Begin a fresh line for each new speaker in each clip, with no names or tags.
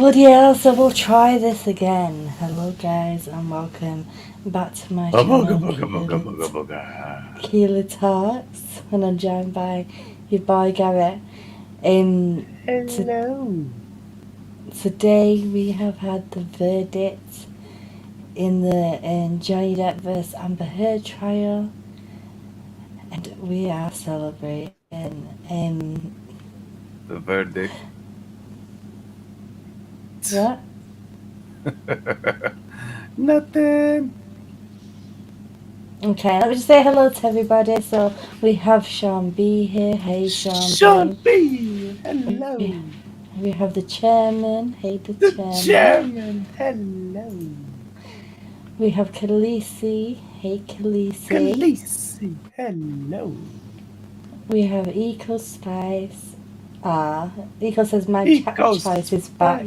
Bloody hell, so we'll try this again. Hello guys and welcome back to my channel, Keeley Talks, and I'm joined by your boy Garrett.
Hello.
Today we have had the verdict in the Johnny Depp vs Amber Heard trial, and we are celebrating.
The verdict.
What?
Nothing.
Okay, let me just say hello to everybody. So we have Sean B here. Hey Sean
Sean B. Hello.
We have the chairman. Hey the
chairman. Hello.
We have Khaleesi. Hey Khaleesi.
Khaleesi. Hello.
We have Eco Spice. Eco says my choice is back.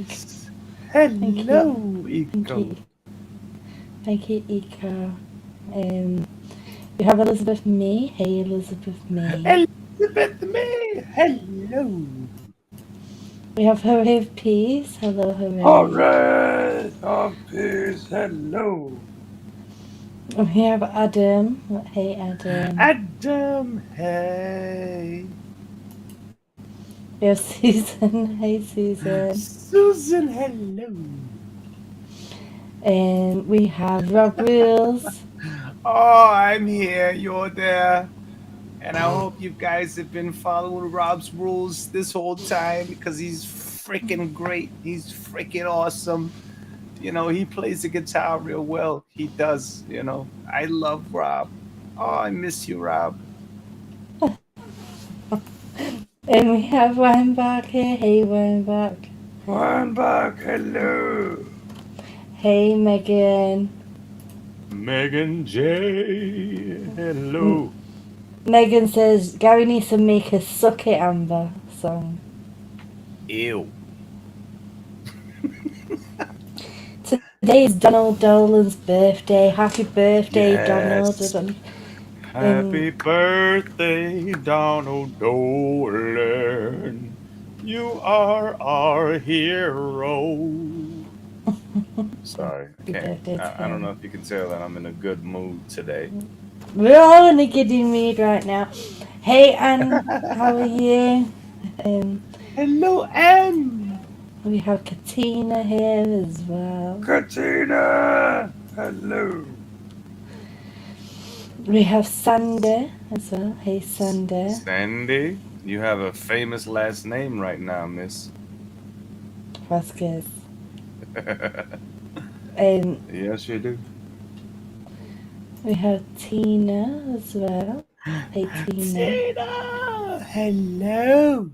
Hello, Eco.
Thank you, Eco. We have Elizabeth May. Hey, Elizabeth May.
Elizabeth May. Hello.
We have Horae of Peace. Hello, Horae.
Horae of Peace. Hello.
We have Adam. Hey, Adam.
Adam. Hey.
We have Susan. Hey, Susan.
Susan. Hello.
And we have Rob Rules.
Oh, I'm here. You're there. And I hope you guys have been following Rob's rules this whole time because he's freaking great. He's freaking awesome. You know, he plays the guitar real well. He does, you know. I love Rob. Oh, I miss you, Rob.
And we have Weinbach here. Hey, Weinbach.
Weinbach, hello.
Hey, Megan.
Megan J. Hello.
Megan says Gary needs to make a Suck It Amber song.
Ew.
Today is Donald Dolan's birthday. Happy birthday, yes. Donald.
Happy birthday, Donald Dolan. You are our hero. Sorry, I can't. I don't know if you can tell that I'm in a good mood today.
We're all in a giddy mood right now. Hey, Anne, how are you?
Hello, Anne.
We have Katina here as well.
Katina, hello.
We have Sandy as well. Hey, Sandy.
Sandy, you have a famous last name right now, Miss
Vasquez.
Yes, you do.
We have Tina as well. Hey, Tina.
Tina, hello.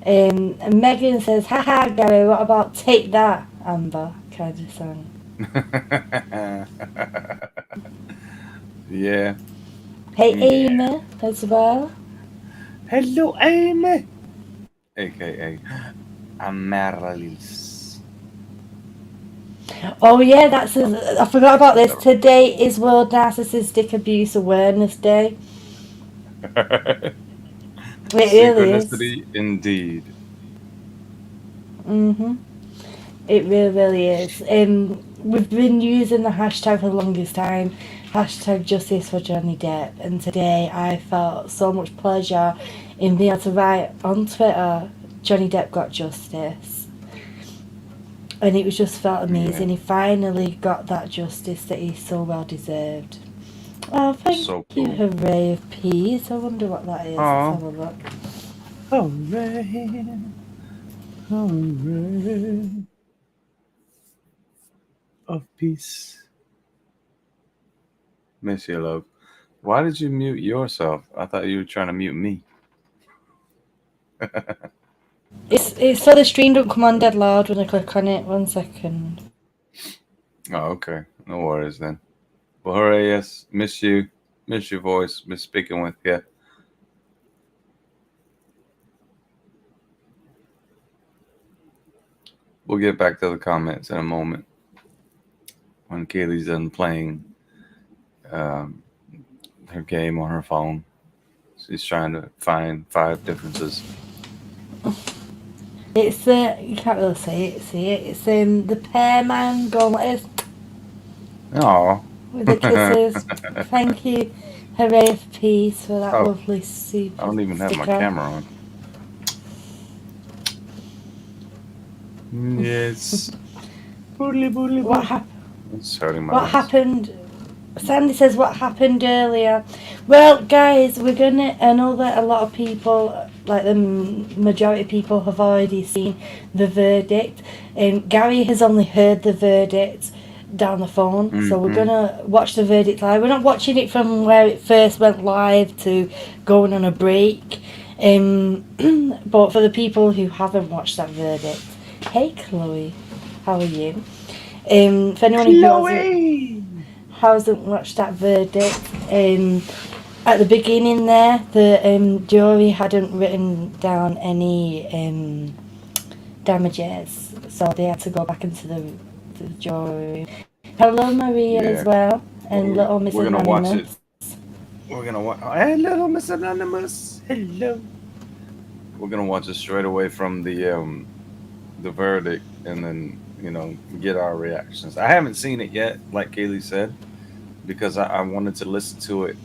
And Megan says, haha, Gary, what about Take That, Amber? Kind of song.
Yeah.
Hey, Amy as well.
Hello, Amy. AKA Amaryllis.
Oh yeah, I forgot about this. Today is World Narcissistic Abuse Awareness Day. It really is.
Indeed.
It really is. We've been using the hashtag for the longest time. Hashtag Justice for Johnny Depp. And today I felt so much pleasure in being able to write on Twitter, Johnny Depp got justice. And it was just felt amazing. Yeah. He finally got that justice that he so well deserved. Oh, thank you, Horae of Peace. I wonder what that is. Let's have a look.
Horae. Horae of Peace. Miss you, love. Why did you mute yourself? I thought you were trying to mute me.
It's so the stream don't come on dead loud when I click on it. 1 second.
Oh, okay. No worries then. Well, Horae, yes. Miss you. Miss your voice. Miss speaking with you. We'll get back to the comments in a moment when Kaylee's done playing her game on her phone. She's trying to find 5 differences.
It's the you can't really see it. It's the pear man going like this
Oh.
with the kisses. Thank you, Horae of Peace, for that
Oh,
lovely
I
super
don't even have my
sticker.
camera on. Yes.
What happened?
It's hurting my
What
eyes.
happened? Sandy says what happened earlier. Well, guys, we're gonna. I know that a lot of people, like the majority of people, have already seen the verdict. Gary has only heard the verdict down the phone, so we're gonna watch the verdict live. We're not watching it from where it first went live to going on a break. But for the people who haven't watched that verdict, hey Chloe, how are you? For anyone who hasn't watched that verdict, at the beginning there, the jury hadn't written down any damages, so they had to go back into the jury room. Hello, Maria, as well, and little Miss
We're gonna watch it.
Anonymous.
We're gonna watch. Hello, Miss Anonymous. Hello. We're gonna watch it straight away from the verdict, and then get our reactions. I haven't seen it yet, like Kaylee said, because I wanted to listen to it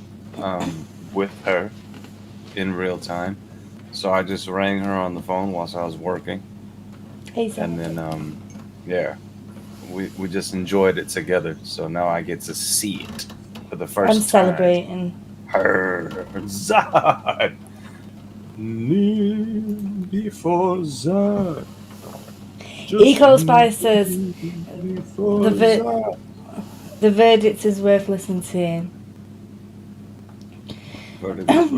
with her in real time. So I just rang her on the phone whilst I was working,
Hey, Zach.
and then yeah, we just enjoyed it together. So now I get to see it for the first time.
I'm celebrating.
Her Zod. Kneel before Zod.
Eco Spice says the verdict is worth listening to.
Verdict is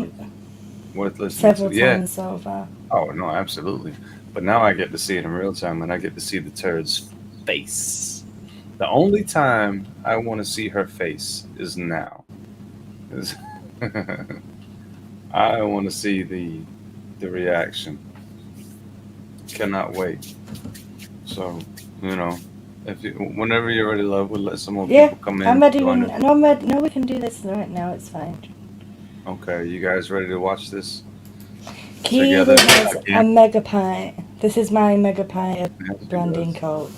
worth listening
Several
to. Yeah.
times so far.
Oh no, absolutely. But now I get to see it in real time, and I get to see the turd's face. The only time I want to see her face is now. I want to see the reaction. Cannot wait. So whenever you're ready, love, we'll let some more people come in.
I'm ready. No, we can do this right now. It's fine.
Okay, you guys ready to watch this?
Keely has a mega pint. This is my mega pint of brandy and Coke.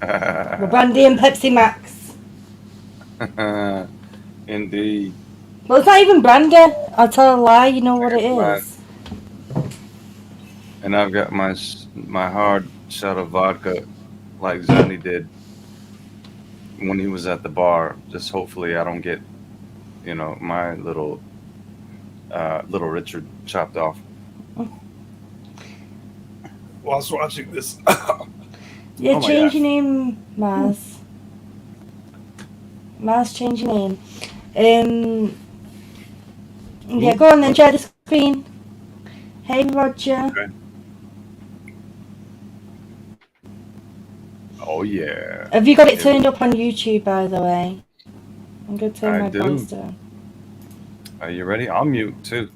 Brandy and Pepsi Max.
Indeed.
Well, it's not even brandy. I'll tell a lie. You know what it is.
And I've got my hard shot of vodka, like Johnny did when he was at the bar. Just hopefully I don't get, my little Richard chopped off. Whilst watching this.
Yeah, change your name, Maz. Maz, change your name. Yeah, go on then, share the screen. Hey, Roger.
Okay. Oh, yeah.
Have you got it turned up on YouTube, by the way? I'm going to turn my voice down.
Are you ready? I'll mute, too.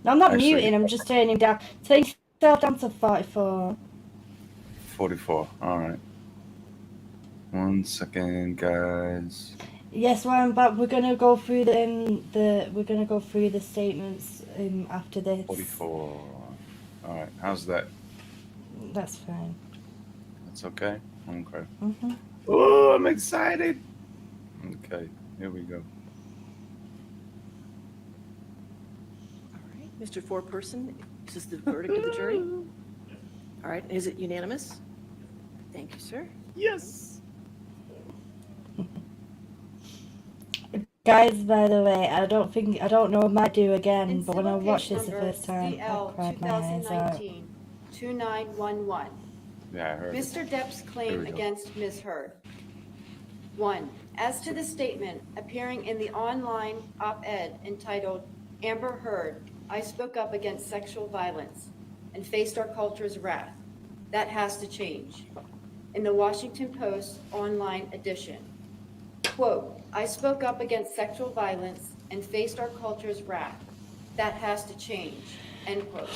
No, I'm not muting, I'm just turning down. Turn yourself down to 44.
44, all right. 1 second, guys.
Yes, well, but we're gonna go through the statements after this.
44. All right. How's that?
That's fine.
That's okay. Okay.
Mhm.
Oh, I'm excited. Okay, here we go.
All right, Mr. Foreperson, is this the verdict of the jury? All right, is it unanimous? Thank you, sir.
Yes.
Guys, by the way, I don't know, I might do again, but when I watched this the first time, I cried my eyes out.
2911.
Yeah, I heard
Mr. Depp's claim against Ms. Heard. 1. As to the statement appearing in the online op-ed entitled, Amber Heard, I spoke up against sexual violence and faced our culture's wrath. That has to change. In the Washington Post online edition. Quote, I spoke up against sexual violence and faced our culture's wrath. That has to change, end quote.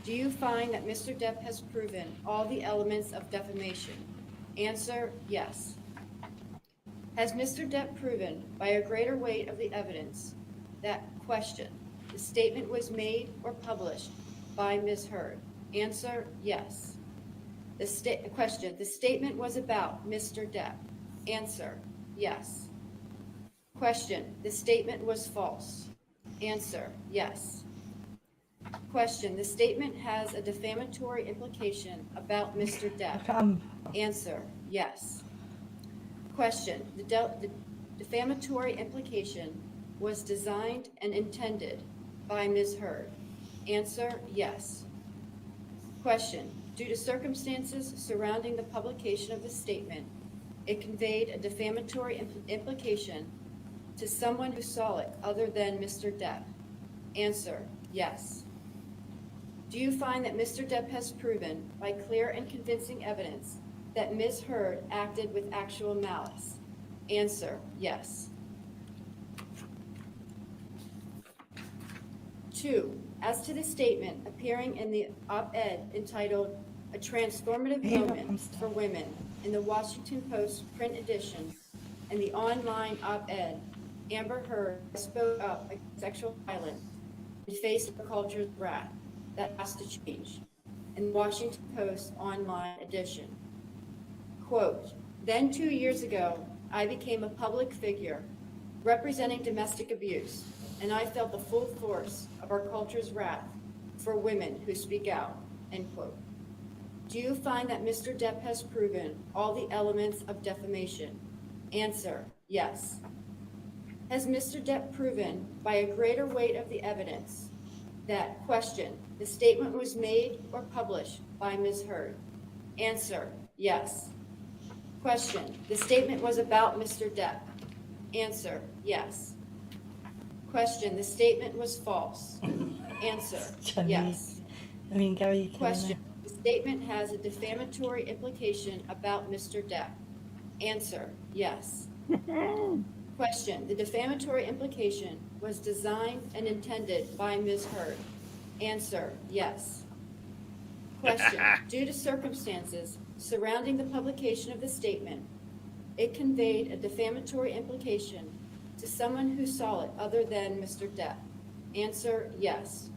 Do you find that Mr. Depp has proven all the elements of defamation? Answer, yes. Has Mr. Depp proven by a greater weight of the evidence that question, the statement was made or published by Ms. Heard? Answer, yes. Question, the statement was about Mr. Depp. Answer, yes. Question, the statement was false. Answer, yes. Question, the statement has a defamatory implication about Mr. Depp. Answer, yes. Question, the defamatory implication was designed and intended by Ms. Heard. Answer, yes. Question, due to circumstances surrounding the publication of the statement, it conveyed a defamatory implication to someone who saw it other than Mr. Depp. Answer, yes. Do you find that Mr. Depp has proven by clear and convincing evidence that Ms. Heard acted with actual malice? Answer, yes. 2, as to the statement appearing in the op-ed entitled "A Transformative Moment for Women" in the Washington Post print edition and the online op-ed, Amber Heard spoke up against sexual violence and faced the culture's wrath. That has to change. In the Washington Post online edition. Quote, then 2 years ago, I became a public figure representing domestic abuse, and I felt the full force of our culture's wrath for women who speak out, end quote. Do you find that Mr. Depp has proven all the elements of defamation? Answer, yes. Has Mr. Depp proven by a greater weight of the evidence that, question, the statement was made or published by Ms. Heard? Answer, yes. Question, the statement was about Mr. Depp? Answer, yes. Question, the statement was false? Answer, yes.
Gary.
Question, the statement has a defamatory implication about Mr. Depp? Answer, yes. Question, the defamatory implication was designed and intended by Ms. Heard? Answer, yes. Question, due to circumstances surrounding the publication of the statement, it conveyed a defamatory implication to someone who saw it other than Mr. Depp? Answer, yes.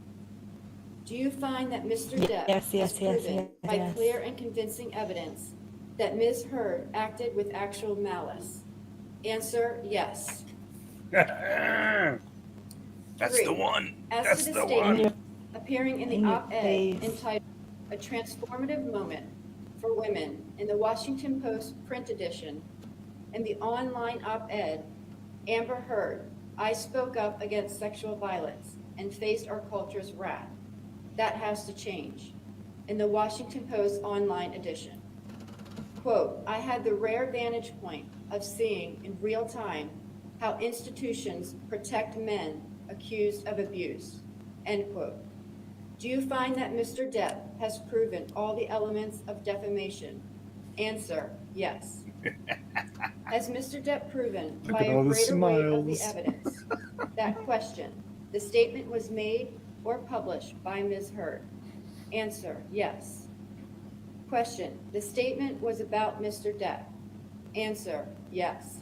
Do you find that Mr. Depp has proven by clear and convincing evidence that Ms. Heard acted with actual malice? Answer, yes.
That's
3,
the one.
as
That's
to the
the
statement
one.
appearing in the op-ed entitled "A Transformative Moment for Women" in the Washington Post print edition and the online op-ed, Amber Heard, I spoke up against sexual violence and faced our culture's wrath. That has to change. In the Washington Post online edition. Quote, I had the rare vantage point of seeing in real time how institutions protect men accused of abuse, end quote. Do you find that Mr. Depp has proven all the elements of defamation? Answer, yes. Has Mr. Depp proven by a greater weight of the evidence that, question, the statement was made or published by Ms. Heard? Answer, yes. Question, the statement was about Mr. Depp? Answer, yes.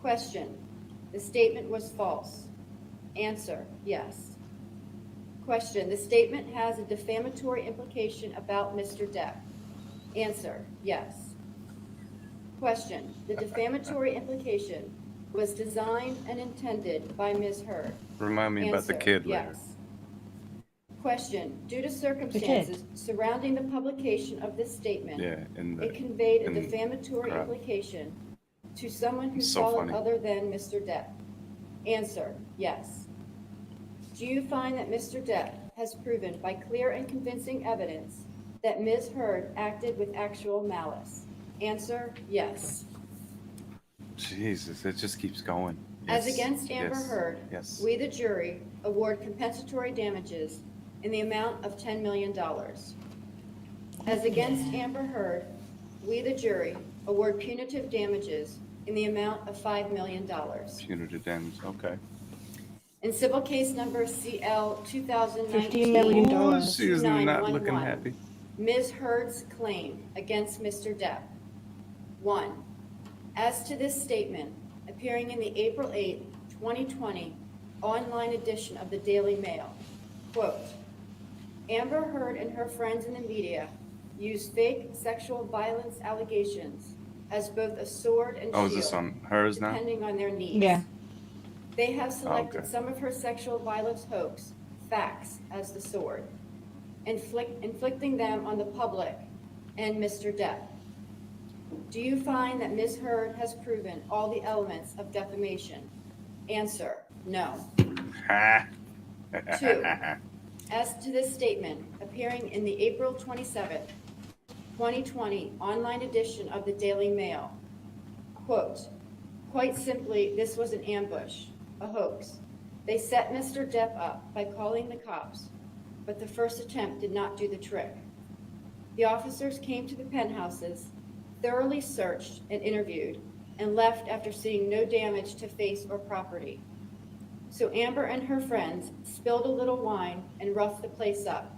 Question, the statement was false? Answer, yes. Question, the statement has a defamatory implication about Mr. Depp? Answer, yes. Question, the defamatory implication was designed and intended by Ms. Heard?
Remind me about the kid later.
Yes. Question, due to circumstances surrounding the publication of this statement, it conveyed a defamatory implication to someone who saw it other than Mr. Depp? Answer, yes. Do you find that Mr. Depp has proven by clear and convincing evidence that Ms. Heard acted with actual malice? Answer, yes.
Jesus, it just keeps going.
As against Amber Heard, we the jury award compensatory damages in the amount of $10 million. As against Amber Heard, we the jury award punitive damages in the amount of $5 million.
Punitive damage, okay.
In civil case number CL 2019,
$15 million.
She's not looking happy.
Ms. Heard's claim against Mr. Depp. 1. As to this statement appearing in the April 8, 2020 online edition of the Daily Mail, quote, Amber Heard and her friends in the media use fake sexual violence allegations as both a sword and
Oh, is
shield,
this on hers now?
depending on their needs.
Yeah.
They have selected
Okay.
some of her sexual violence hoax facts as the sword, inflicting them on the public and Mr. Depp. Do you find that Ms. Heard has proven all the elements of defamation? Answer, no. 2. As to this statement appearing in the April 27th, 2020 online edition of the Daily Mail, quote, quite simply, this was an ambush, a hoax. They set Mr. Depp up by calling the cops, but the first attempt did not do the trick. The officers came to the penthouses, thoroughly searched and interviewed, and left after seeing no damage to face or property. So Amber and her friends spilled a little wine and roughed the place up,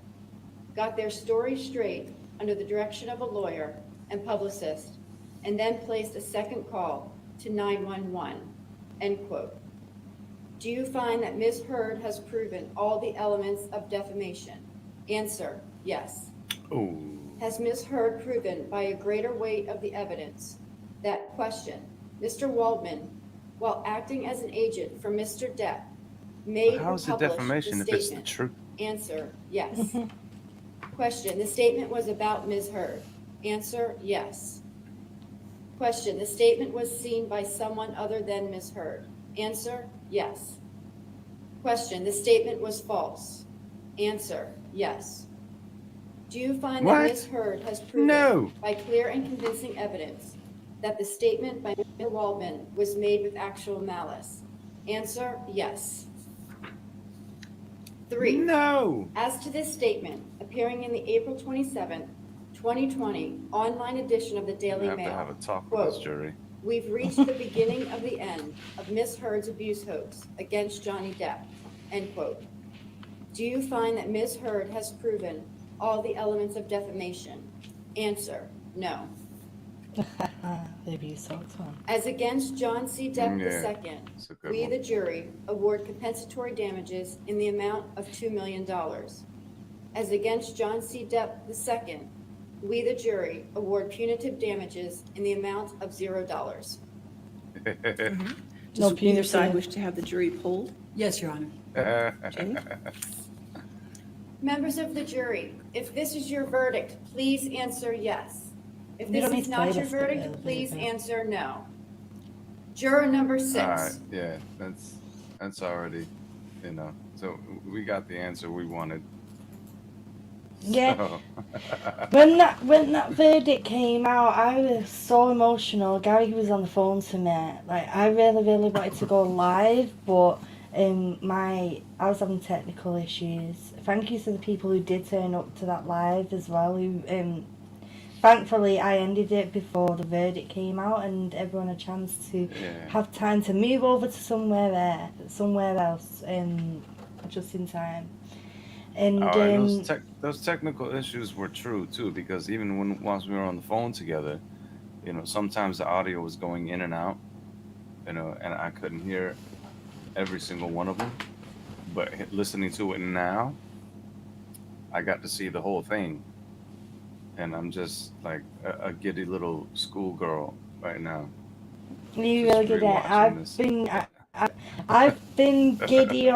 got their story straight under the direction of a lawyer and publicist, and then placed a second call to 911, end quote. Do you find that Ms. Heard has proven all the elements of defamation? Answer, yes.
Ooh.
Has Ms. Heard proven by a greater weight of the evidence that, question, Mr. Waldman, while acting as an agent for Mr. Depp, made
How
or
is it
published
defamation
the
if it's the
statement?
truth?
Answer, yes. Question, the statement was about Ms. Heard. Answer, yes. Question, the statement was seen by someone other than Ms. Heard. Answer, yes. Question, the statement was false. Answer, yes. Do you find
What?
that Ms. Heard has proven
No.
by clear and convincing evidence that the statement by Mr. Waldman was made with actual malice? Answer, yes. 3.
No.
As to this statement appearing in the April 27th, 2020 online edition of the
We
Daily
have to
Mail,
have a talk with
quote,
this jury.
we've reached the beginning of the end of Ms. Heard's abuse hoax against Johnny Depp, end quote. Do you find that Ms. Heard has proven all the elements of defamation? Answer, no.
The abuse hoax one.
As against John C. Depp
Yeah,
II,
it's a good
we,
one.
the jury, award compensatory damages in the amount of $2 million. As against John C. Depp II, we, the jury, award punitive damages in the amount of $0.
Does
No
either
punitive.
side wish to have the jury polled?
Yes, Your Honor.
Jenny?
Members of the jury, if this is your verdict, please answer yes. If
You
this
don't need
is
to
not
play
your
this bit,
verdict,
though,
please
do you?
answer no. Juror number 6.
All right, yeah, that's already, you know. So we got the answer we wanted.
Yeah.
So,
When that verdict came out, I was so emotional. Gary was on the phone to me. Like, I really wanted to go live, but I was having technical issues. Thank you to the people who did turn up to that live as well. Who thankfully I ended it before the verdict came out, and everyone had a chance to
yeah.
have time to move over to somewhere else, just in time. And
Oh, and those technical issues were true too, because even once we were on the phone together, you know, sometimes the audio was going in and out, you know, and I couldn't hear every single one of them. But listening to it now, I got to see the whole thing, and I'm just like a giddy little schoolgirl right now.
you
Just
really good at
rewatching
it.
this.
I've been giddy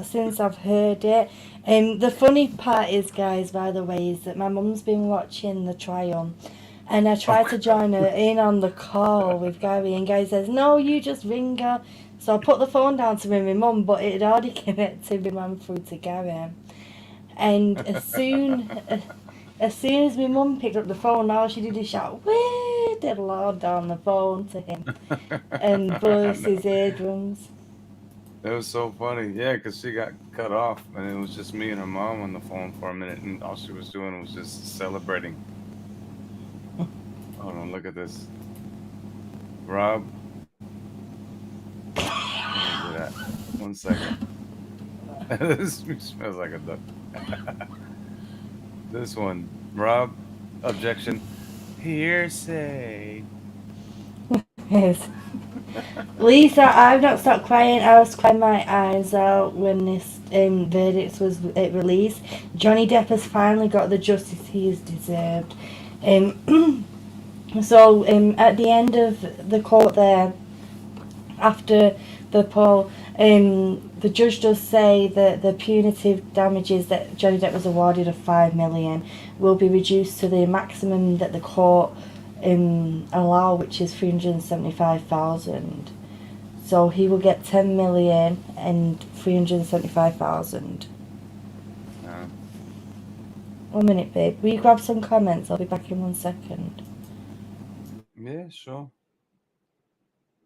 since I've heard it. The funny part is, guys, by the way, is that my mum's been watching the trial, and I tried to join her in on the call with Gary, and Gary says, "No, you just ring her." So I put the phone down to ring my mum, but it had already connected my mum through to Gary. And as soon as my mum picked up the phone, all she did is shout, "Way the Lord," down the phone to him, and burst his eardrums.
It was so funny, yeah, because she got cut off, and it was just me and her mom on the phone for a minute, and all she was doing was just celebrating. Hold on, look at this. Rob. Let me do that. 1 second. This smells like a duck. This one. Rob, objection. Hearsay.
Yes. Lisa, I've not stopped crying. I was crying my eyes out when this verdict was released. Johnny Depp has finally got the justice he has deserved. So at the end of the court there, after the poll, the judge does say that the punitive damages that Johnny Depp was awarded of $5 million will be reduced to the maximum that the court allow, which is $375,000. So he will get $10 million and $375,000.
Yeah.
1 minute, babe. Will you grab some comments? I'll be back in 1 second.
Yeah, sure.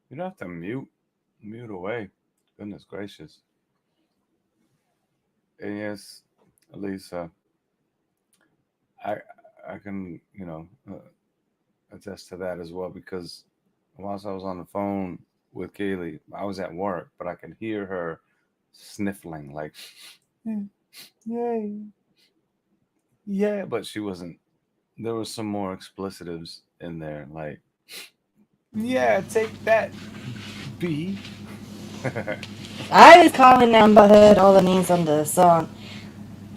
You don't have to mute away. Goodness gracious. And yes, Lisa, I can, attest to that as well, because whilst I was on the phone with Kaylee, I was at work, but I could hear her sniffling like, yay. Yeah, but she wasn't. There was some more explicitives in there, like, yeah, take that, B.
I was calling them, but heard all the names under the sun.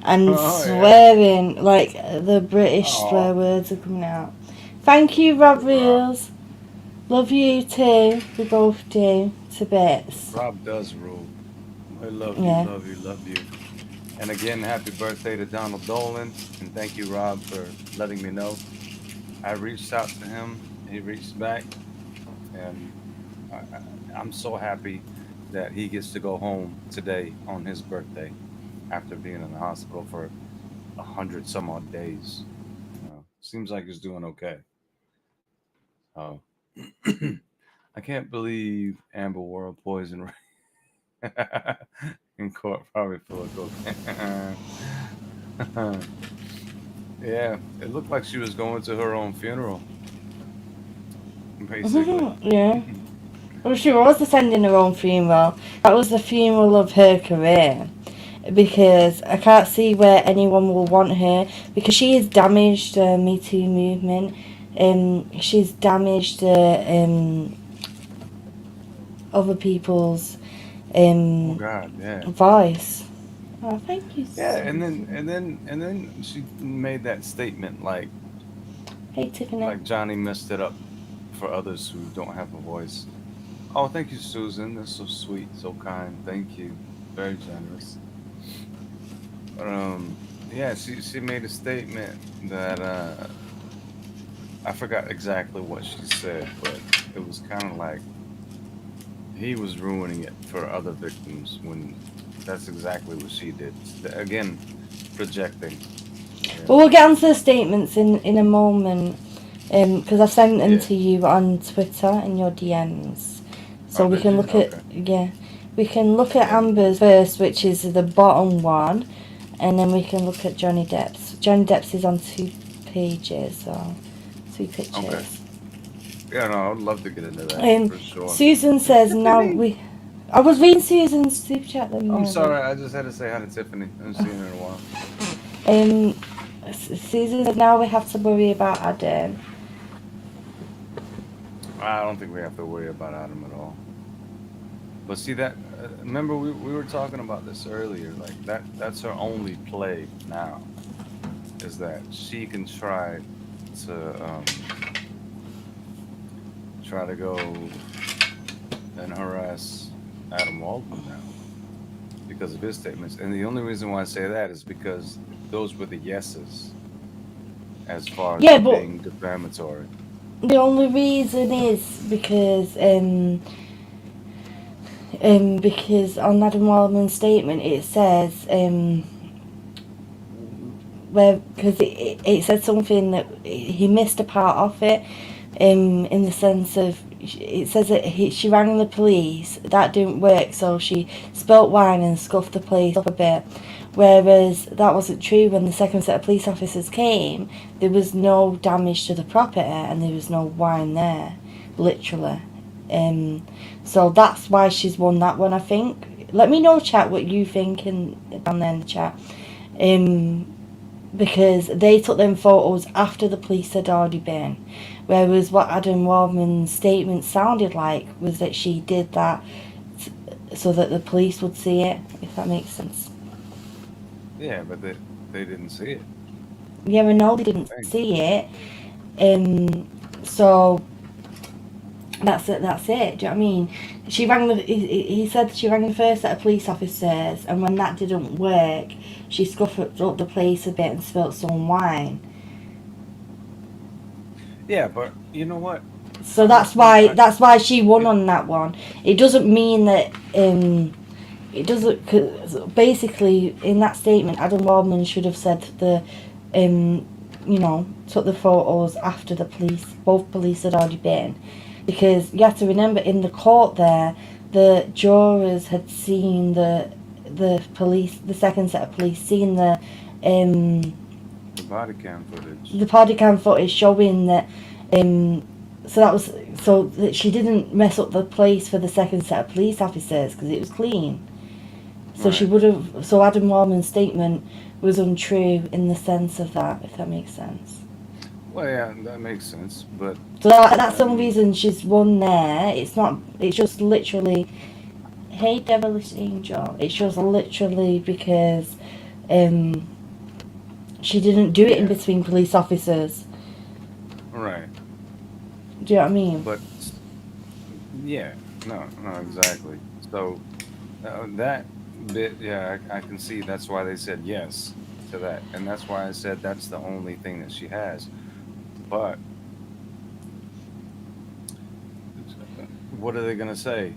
And swearing, like the British swear words are coming out. Thank you, Rob Reels. Love you too. We both do. To bits.
Rob does rule. I love you, love you, love you. And again, happy birthday to Donald Dolan. And thank you, Rob, for letting me know. I reached out to him. He reached back. And I'm so happy that he gets to go home today on his birthday after being in the hospital for 100 some odd days. Seems like he's doing okay. I can't believe Amber wore a poison in court, probably full of cocaine. Yeah, it looked like she was going to her own funeral, basically.
Yeah. Well, she was attending her own funeral. That was the funeral of her career. Because I can't see where anyone will want her. Because she has damaged the Me Too movement. She's damaged other people's voice. Oh, thank you.
Yeah, and then she made that statement like,
"Hey, Tiffany."
Like Johnny messed it up for others who don't have a voice. Oh, thank you, Susan. That's so sweet, so kind. Thank you. Very generous. Yeah, she made a statement that I forgot exactly what she said, but it was kind of like he was ruining it for other victims when that's exactly what she did. Again, projecting. Yeah.
Well, we'll get onto the statements in a moment, because I sent them to you on Twitter in your DMs, so we can look at we can look at Amber's first, which is the bottom one, and then we can look at Johnny Depp's. Johnny Depp's is on 2 pages, so 2 pictures.
Okay. Yeah, no, I would love to get into that for sure.
Susan says now we. I was reading Susan's super chat.
I'm sorry, I just had to say hi to Tiffany. I haven't seen her in a while.
Susan says now we have to worry about Adam.
I don't think we have to worry about Adam at all. But see that, remember we were talking about this earlier, like that's her only play now, is that she can try to go and harass Adam Waldman now because of his statements. And the only reason why I say that is because those were the yeses as far as being defamatory.
The only reason is because on Adam Waldman's statement it says because it said something that he missed a part of it, in the sense of it says that she rang the police, that didn't work, so she spilt wine and scuffed the police up a bit, whereas that wasn't true. When the second set of police officers came, there was no damage to the property and there was no wine there, literally. So that's why she's won that one, I think. Let me know, chat, what you think down there in the chat. Because they took them photos after the police had already been. Whereas what Adam Waldman's statement sounded like was that she did that so that the police would see it, if that makes sense.
Yeah, but they didn't see it.
Yeah, I know they didn't see it. So that's it. Do you know what I mean? She rang he said she rang the first set of police officers, and when that didn't work, she scuffed up the place a bit and spilt some wine.
Yeah, but you know what?
So that's why she won on that one. It doesn't mean that it doesn't, cause basically in that statement Adam Waldman should have said took the photos after both police had already been, because you have to remember in the court there the jurors had seen the second set of police seen the
body cam footage.
The body cam footage showing that so that she didn't mess up the place for the second set of police officers because it was clean. So
right.
She would have. So Adam Waldman's statement was untrue in the sense of that, if that makes sense.
Well, yeah, that makes sense, but
so that's the only reason she's won there. It's not. It's just literally, hey, devilish angel. It's just literally because, she didn't do it in between police officers.
Right.
Do you know what I mean?
But yeah, no, exactly. So that bit, yeah, I can see that's why they said yes to that, and that's why I said that's the only thing that she has. But what are they gonna say?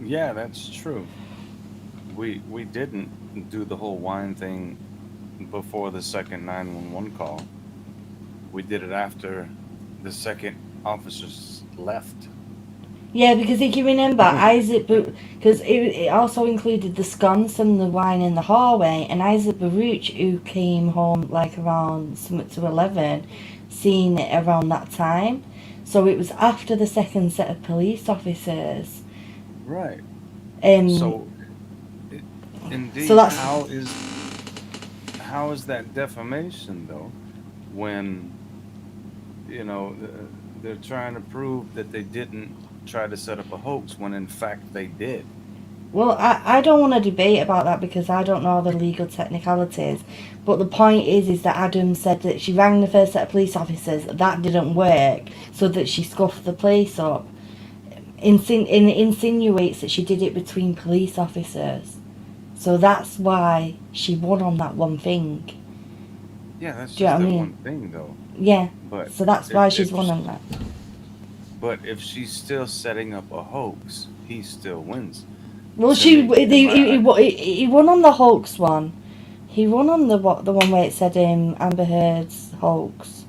Yeah, that's true. We didn't do the whole wine thing before the second 911 call. We did it after the second officers left.
Yeah, because if you remember, Isaac, because it also included the scones and the wine in the hallway, and Isaac Baruch, who came home like around something to 11, seen it around that time. So it was after the second set of police officers.
Right.
So
indeed,
so that's,
how is that defamation though, when they're trying to prove that they didn't try to set up a hoax when in fact they did?
Well, I don't want to debate about that because I don't know the legal technicalities. But the point is that Adam said that she rang the first set of police officers, that didn't work, so that she scuffed the place up. Insinuates that she did it between police officers. So that's why she won on that one thing.
Yeah, that's just that one thing though.
Yeah,
but
so that's why she's won on that.
But if she's still setting up a hoax, he still wins.
Well, he won on the hoax one. He won on the one where it said Amber Heard's hoax.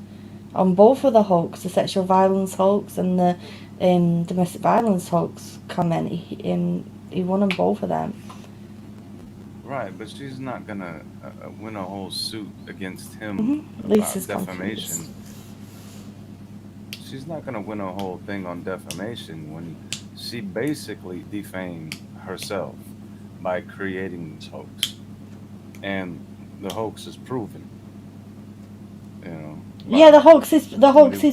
On both of the hoax, the sexual violence hoax and the domestic violence hoax comment, he won on both of them.
Right, but she's not gonna win a whole suit against him about defamation.
Confused.
She's not gonna win a whole thing on defamation when she basically defamed herself by creating this hoax, and the hoax is proven.
Yeah, the hoax is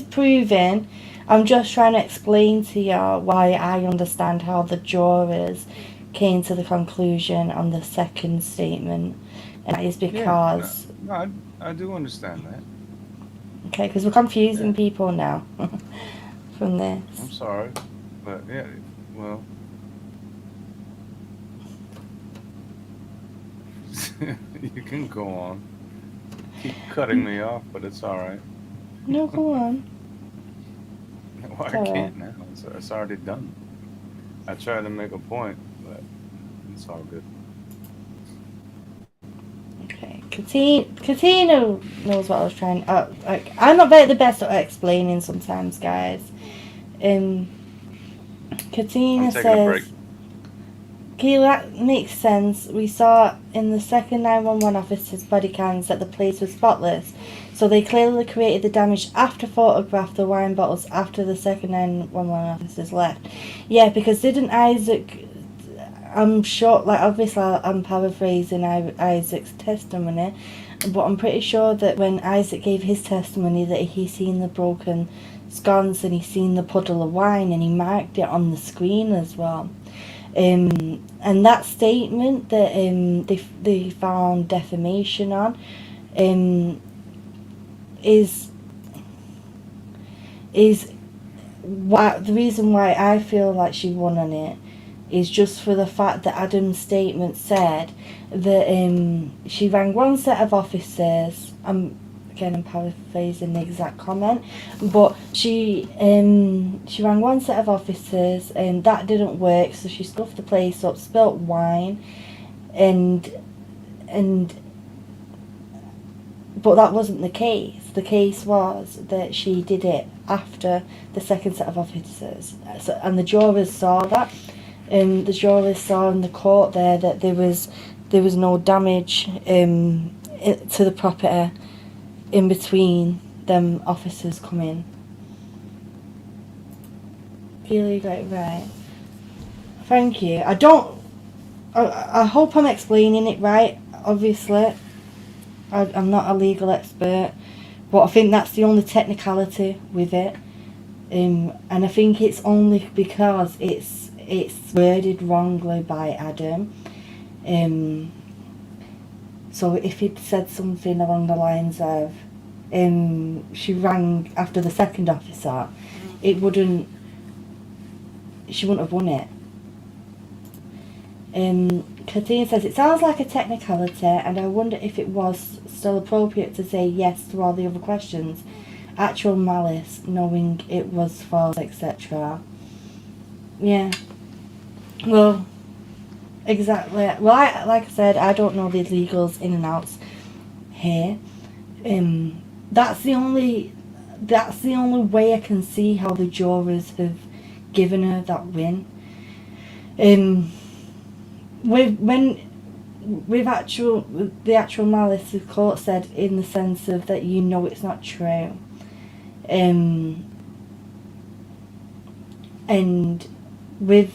proven. I'm just trying to explain to you why I understand how the jurors came to the conclusion on the second statement, and that is because...
Yeah, no, I do understand that.
Okay, because we're confusing people now from this.
I'm sorry, but yeah, well... You can go on. Keep cutting me off, but it's alright.
No, go on.
Well, I can't now. It's already done. I tried to make a point, but it's all good.
Okay, Katina knows what I was trying. I'm not very the best at explaining sometimes, guys. Katina says, Keely, that makes sense. We saw in the second 911 officer's body cams that the place was spotless, so they clearly created the damage after photographed the wine bottles after the second 911 officers left. Yeah, because didn't Isaac... I'm sure, like, obviously I'm paraphrasing Isaac's testimony. but I'm pretty sure that when Isaac gave his testimony that he seen the broken sconce and he seen the puddle of wine and he marked it on the screen as well. And that statement that they found defamation on is why the reason why I feel like she won on it is just for the fact that Adam's statement said that she rang one set of officers. I'm paraphrasing the exact comment, but she rang one set of officers and that didn't work, so she scuffed the place up, spilt wine, but that wasn't the case. The case was that she did it after the second set of officers, and the jurors saw that. The jurors saw in the court there that there was no damage to the property in between them officers coming. Keeley got it right. Thank you. I hope I'm explaining it right. Obviously, I'm not a legal expert, but I think that's the only technicality with it. And I think it's only because it's worded wrongly by Adam. So if he'd said something along the lines of she rang after the second officer, she wouldn't have won it. Christina says, it sounds like a technicality and I wonder if it was still appropriate to say yes to all the other questions. Actual malice, knowing it was false, etc. Yeah. Well, exactly. Well, like I said, I don't know the legals in and outs here. That's the only way I can see how the jurors have given her that win. With the actual malice, the court said in the sense of that it's not true. And with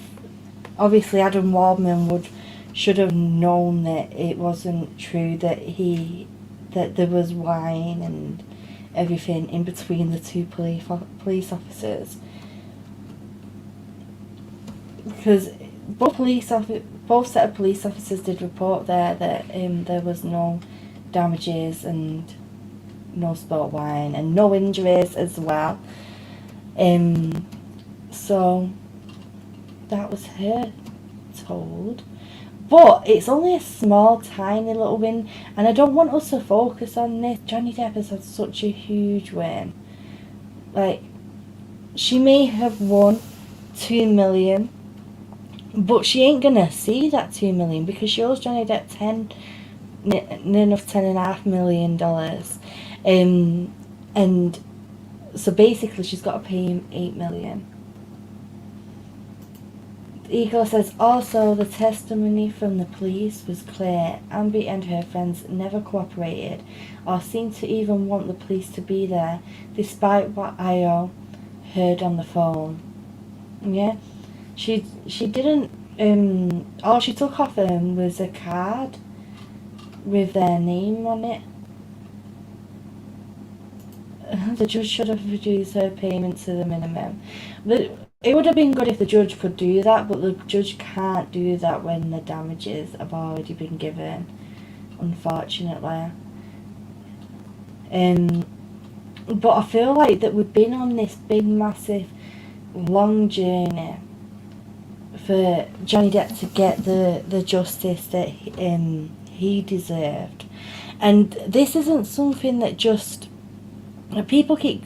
obviously Adam Waldman should have known that it wasn't true, that there was wine and everything in between the two police officers, because both set of police officers did report there that there was no damages and no spilt wine and no injuries as well. So that was her told. But it's only a small, tiny little win, and I don't want us to focus on this. Johnny Depp has had such a huge win. Like, she may have won $2 million, but she ain't gonna see that $2 million because she owes Johnny Depp $10.5 million. And so basically she's got to pay him $8 million. Eagle says, also the testimony from the police was clear. Ambi and her friends never cooperated or seemed to even want the police to be there, despite what Io heard on the phone. Yeah, she didn't. All she took off him was a card with their name on it. The judge should have reduced her payment to the minimum. But it would have been good if the judge could do that, but the judge can't do that when the damages have already been given, unfortunately. But I feel like that we've been on this big, massive, long journey for Johnny Depp to get the justice that he deserved. And this isn't something that just... People keep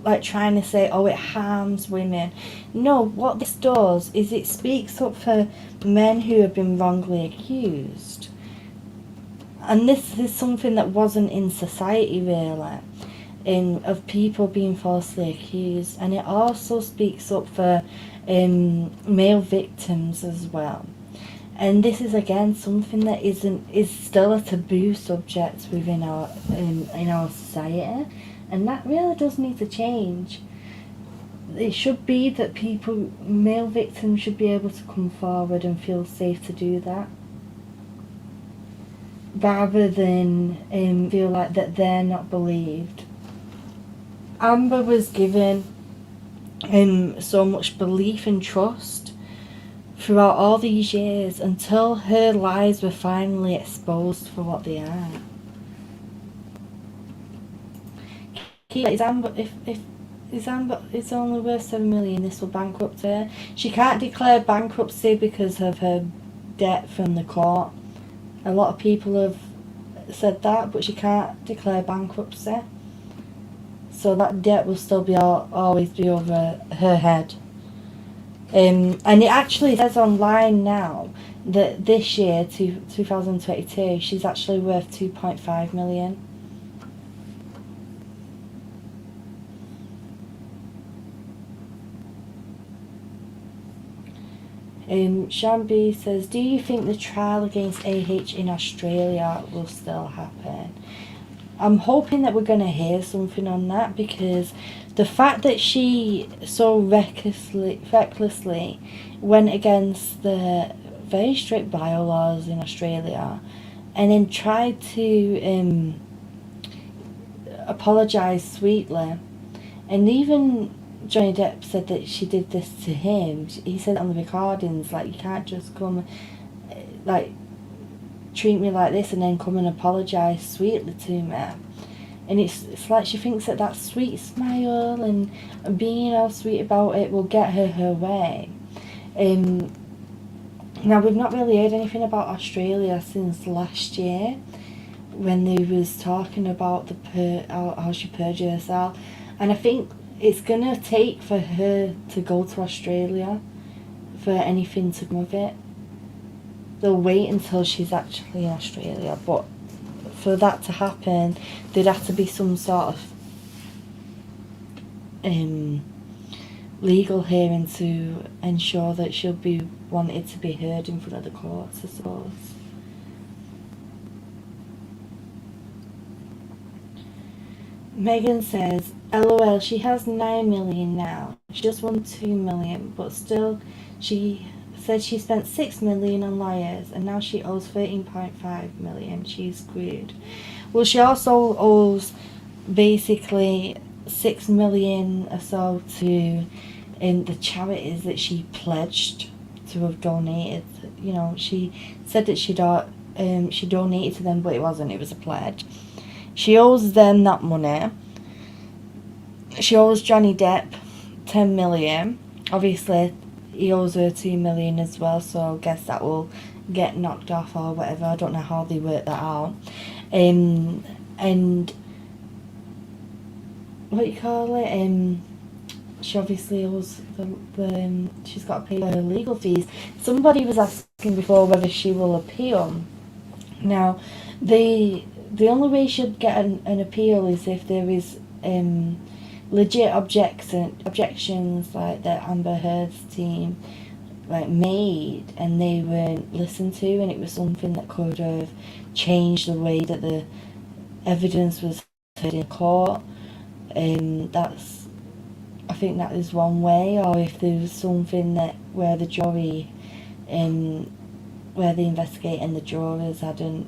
like trying to say, oh, it harms women. No, what this does is it speaks up for men who have been wrongly accused. And this is something that wasn't in society really, of people being falsely accused. And it also speaks up for male victims as well. And this is again something that is still a taboo subject within our in our society, and that really does need to change. It should be that male victims should be able to come forward and feel safe to do that. rather than feel like that they're not believed. Amber was given so much belief and trust throughout all these years until her lies were finally exposed for what they are. Is Amber, if Amber is only worth 7 million, this will bankrupt her. She can't declare bankruptcy because of her debt from the court. A lot of people have said that, but she can't declare bankruptcy. So that debt will still be always be over her head. And it actually says online now that this year, 2022, she's actually worth 2.5 million. Shambi says, do you think the trial against AH in Australia will still happen? I'm hoping that we're going to hear something on that, because the fact that she so recklessly went against the very strict bylaws in Australia and then tried to apologise sweetly, and even Johnny Depp said that she did this to him. He said it on the recordings, like, you can't just come like treat me like this and then come and apologise sweetly to me. And it's like she thinks that that sweet smile and being all sweet about it will get her way. Now, we've not really heard anything about Australia since last year, when they was talking about how she perjured herself. And I think it's going to take for her to go to Australia for anything to come of it. They'll wait until she's actually in Australia, but for that to happen, there'd have to be some sort of legal hearing to ensure that she'll be wanted to be heard in front of the courts, I suppose. Megan says, LOL, she has 9 million now. She just won 2 million, but still, she said she spent 6 million on lawyers and now she owes 13.5 million. She's screwed. Well, she also owes basically 6 million or so to the charities that she pledged to have donated. You know, she said that she donated to them, but it wasn't, it was a pledge. She owes them that money. She owes Johnny Depp 10 million. Obviously, he owes her 2 million as well, so I guess that will get knocked off or whatever. I don't know how they work that out. And what you call it? She obviously owes she's got to pay her legal fees. Somebody was asking before whether she will appeal. Now, the only way she'd get an appeal is if there is legit objections like that Amber Heard's team like made and they weren't listened to, and it was something that could have changed the way that the evidence was heard in court. I think that is one way. Or if there was something that where the jury where the investigator and the jurors hadn't,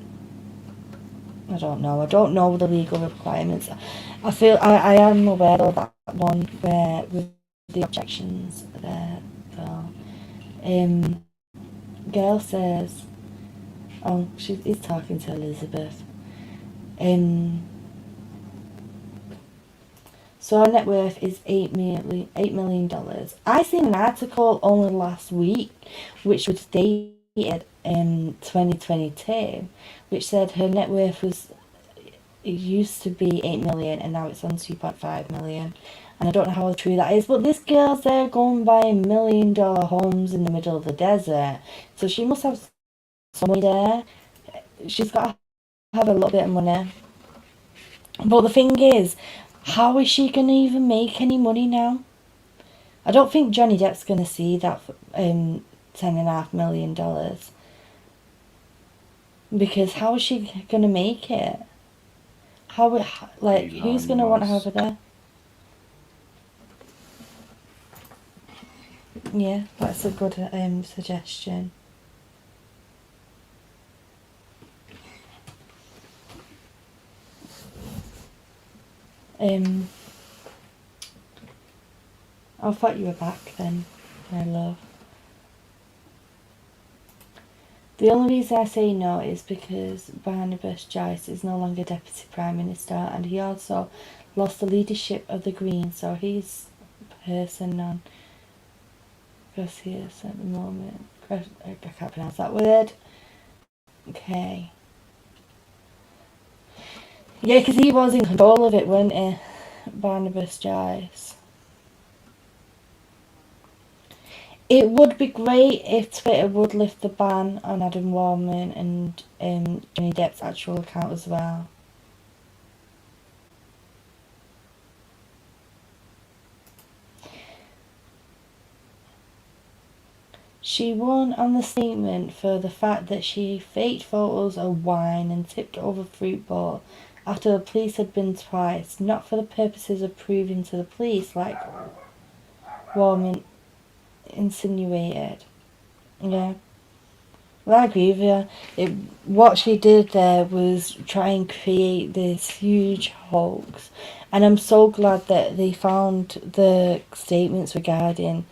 I don't know the legal requirements. I feel I am aware of that one where with the objections there. So, girl says, oh, she is talking to Elizabeth. So her net worth is $8 million. I seen an article only last week, which was dated in 2022, which said her net worth it used to be 8 million and now it's on 2.5 million. And I don't know how true that is, but this girl's there going buying $1 million homes in the middle of the desert. So she must have some money there. She's got to have a little bit of money. But the thing is, how is she going to even make any money now? I don't think Johnny Depp's going to see that $10.5 million. Because how is she going to make it? Who's going to want to have her there? Yeah, that's a good suggestion. I thought you were back then, my love. The only reason I say no is because Barnabas Joyce is no longer Deputy Prime Minister, and he also lost the leadership of the Greens, so he's person non gracious at the moment. I can't pronounce that word. Okay. Yeah, because he was in control of it, wasn't he? Barnabas Joyce. It would be great if Twitter would lift the ban on Adam Warman and Johnny Depp's actual account as well. She won on the statement for the fact that she faked photos of wine and tipped over fruit bowl after the police had been twice, not for the purposes of proving to the police like Warman insinuated. Yeah. Well, I agree with you. What she did there was try and create this huge hoax. And I'm so glad that they found the statements regarding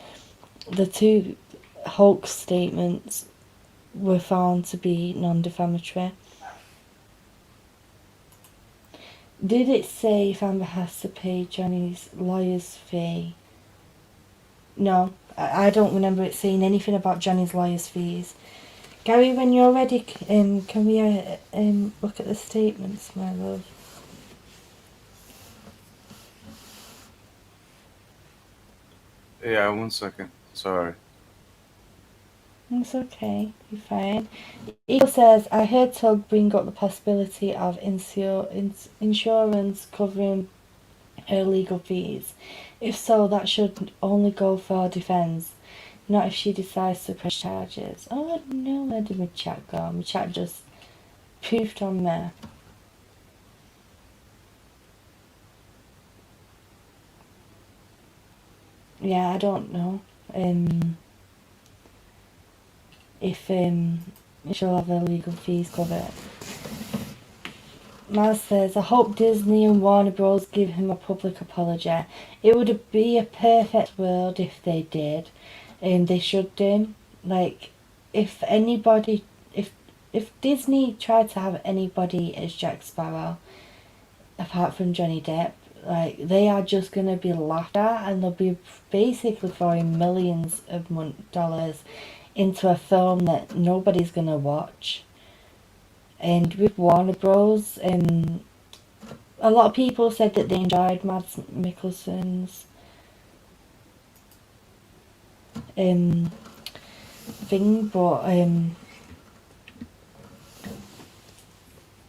the two hoax statements were found to be non-defamatory. Did it say if Amber has to pay Johnny's lawyer's fee? No, I don't remember it saying anything about Johnny's lawyer's fees. Gary, when you're ready, can we look at the statements, my love?
Yeah, 1 second. Sorry.
It's okay, you're fine. Eagle says, I heard Tug bring up the possibility of insurance covering her legal fees. If so, that should only go for defence, not if she decides to press charges. Oh no, where did my chat go? My chat just poofed on me. Yeah, I don't know. If she'll have her legal fees covered. Maz says, I hope Disney and Warner Bros. Give him a public apology. It would be a perfect world if they did. They should do. Like, if anybody, if Disney tried to have anybody as Jack Sparrow, apart from Johnny Depp, like, they are just going to be laughed at, and they'll be basically throwing millions of dollars into a film that nobody's going to watch. And with Warner Bros., a lot of people said that they enjoyed Mads Mikkelsen's thing, but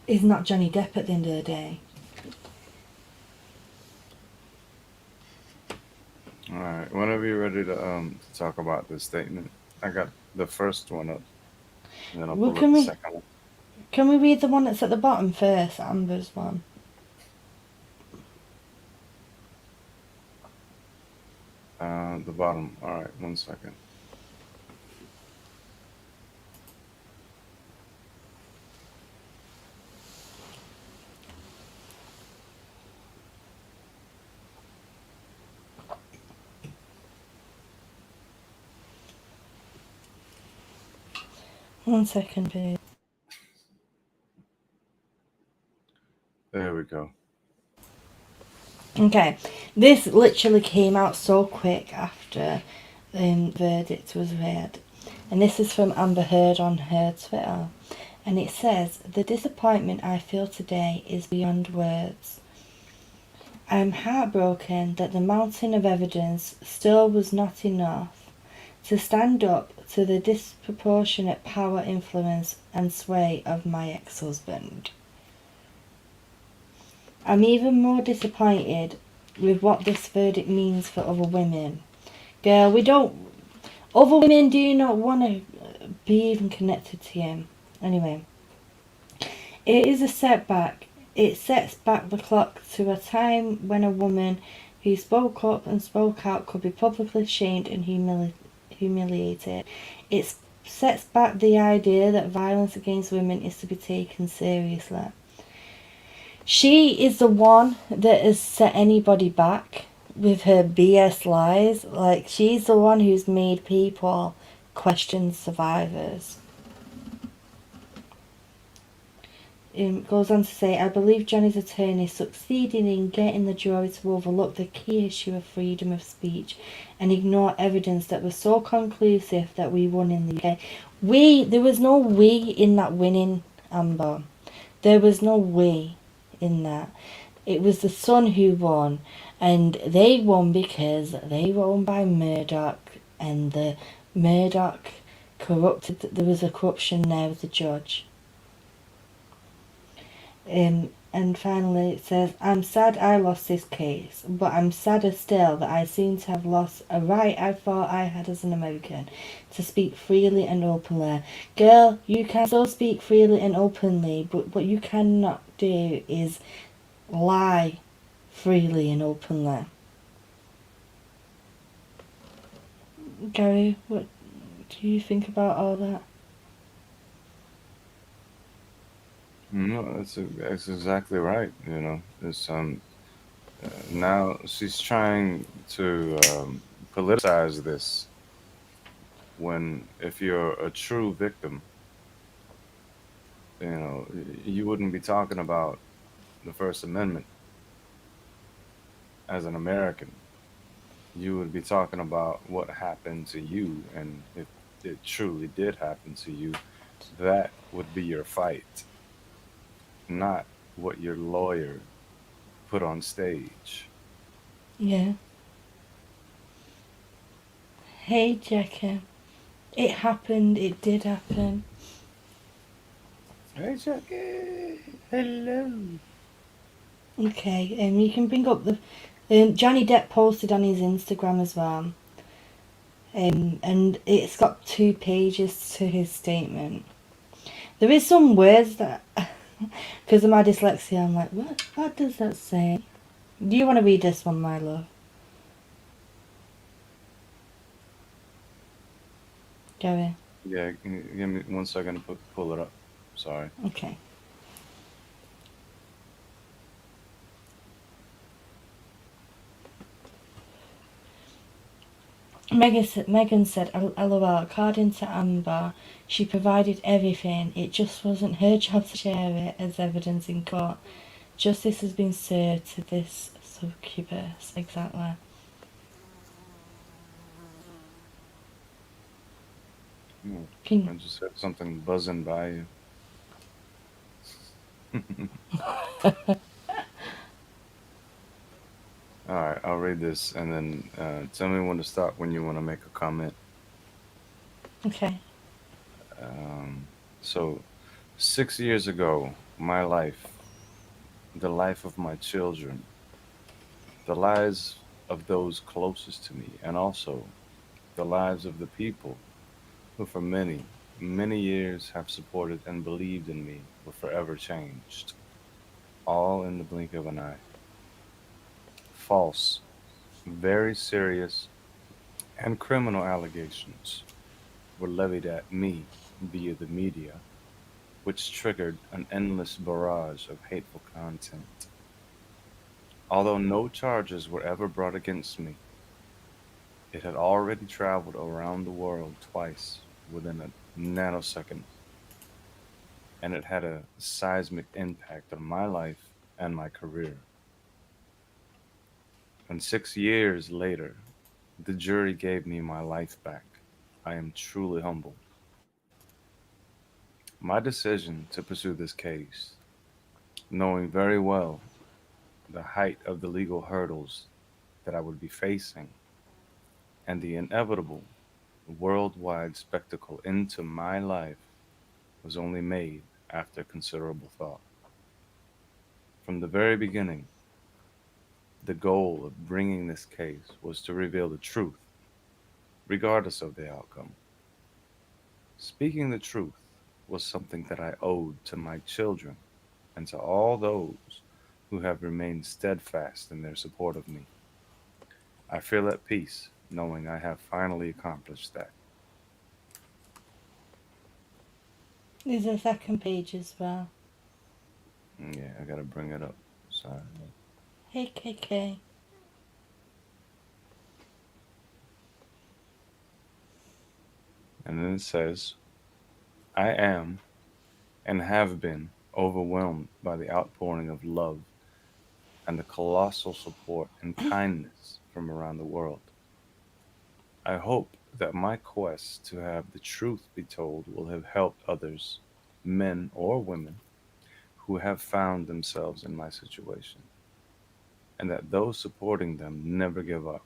he's not Johnny Depp at the end of the day.
Alright, whenever you're ready to talk about this statement, I got the first one up, and then I'll pull up the second one.
Can we read the one that's at the bottom first, Amber's one?
The bottom. Alright, 1 second.
One second, babe.
There we go.
Okay, this literally came out so quick after the verdict was read. And this is from Amber Heard on her Twitter. And it says, the disappointment I feel today is beyond words. I am heartbroken that the mountain of evidence still was not enough to stand up to the disproportionate power, influence and sway of my ex-husband. I'm even more disappointed with what this verdict means for other women. Girl, other women do not want to be even connected to him. Anyway, it is a setback. It sets back the clock to a time when a woman who spoke up and spoke out could be publicly shamed and humiliated. It sets back the idea that violence against women is to be taken seriously. She is the one that has set anybody back with her BS lies. Like, she's the one who's made people question survivors. It goes on to say, I believe Johnny's attorney succeeded in getting the jury to overlook the key issue of freedom of speech and ignore evidence that was so conclusive that we won in the UK. There was no we in that winning, Amber. There was no we in that. It was the Sun who won, and they won because they were owned by Murdoch, and the Murdoch corrupted. There was a corruption there with the judge. And finally it says, I'm sad I lost this case, but I'm sadder still that I seem to have lost a right I thought I had as an American to speak freely and openly. Girl, you can still speak freely and openly, but what you cannot do is lie freely and openly. Gary, what do you think about all that?
No, that's exactly right. You know, it's now she's trying to politicize this when if you're a true victim, you know, you wouldn't be talking about the First Amendment as an American. You would be talking about what happened to you, and if it truly did happen to you, that would be your fight, not what your lawyer put on stage.
Yeah. Hey, Jackie. It happened. It did happen.
Hey, Jackie. Hello.
Okay, you can bring up the... Johnny Depp posted on his Instagram as well. And it's got 2 pages to his statement. There is some words that... Because of my dyslexia, I'm like, what does that say? Do you want to read this one, my love? Gary?
Yeah, give me 1 second to pull it up. Sorry.
Okay. Megan said, LOL, according to Amber, she provided everything. It just wasn't her job to share it as evidence in court. Justice has been served to this succubus. Exactly.
I just heard something buzzing by you. All right, I'll read this and then tell me when to stop when you want to make a comment.
Okay.
So, 6 years ago, my life, the life of my children, the lives of those closest to me, and also the lives of the people who for many, many years have supported and believed in me were forever changed, all in the blink of an eye. False, very serious, and criminal allegations were levied at me via the media, which triggered an endless barrage of hateful content. Although no charges were ever brought against me, it had already traveled around the world twice within a nanosecond, and it had a seismic impact on my life and my career. And 6 years later, the jury gave me my life back. I am truly humbled. My decision to pursue this case, knowing very well the height of the legal hurdles that I would be facing and the inevitable worldwide spectacle into my life, was only made after considerable thought. From the very beginning, the goal of bringing this case was to reveal the truth, regardless of the outcome. Speaking the truth was something that I owed to my children and to all those who have remained steadfast in their support of me. I feel at peace knowing I have finally accomplished that.
There's a second page as well.
Yeah, I gotta bring it up. Sorry.
Hey, KK.
And then it says, I am and have been overwhelmed by the outpouring of love and the colossal support and kindness from around the world. I hope that my quest to have the truth be told will have helped others, men or women, who have found themselves in my situation, and that those supporting them never give up.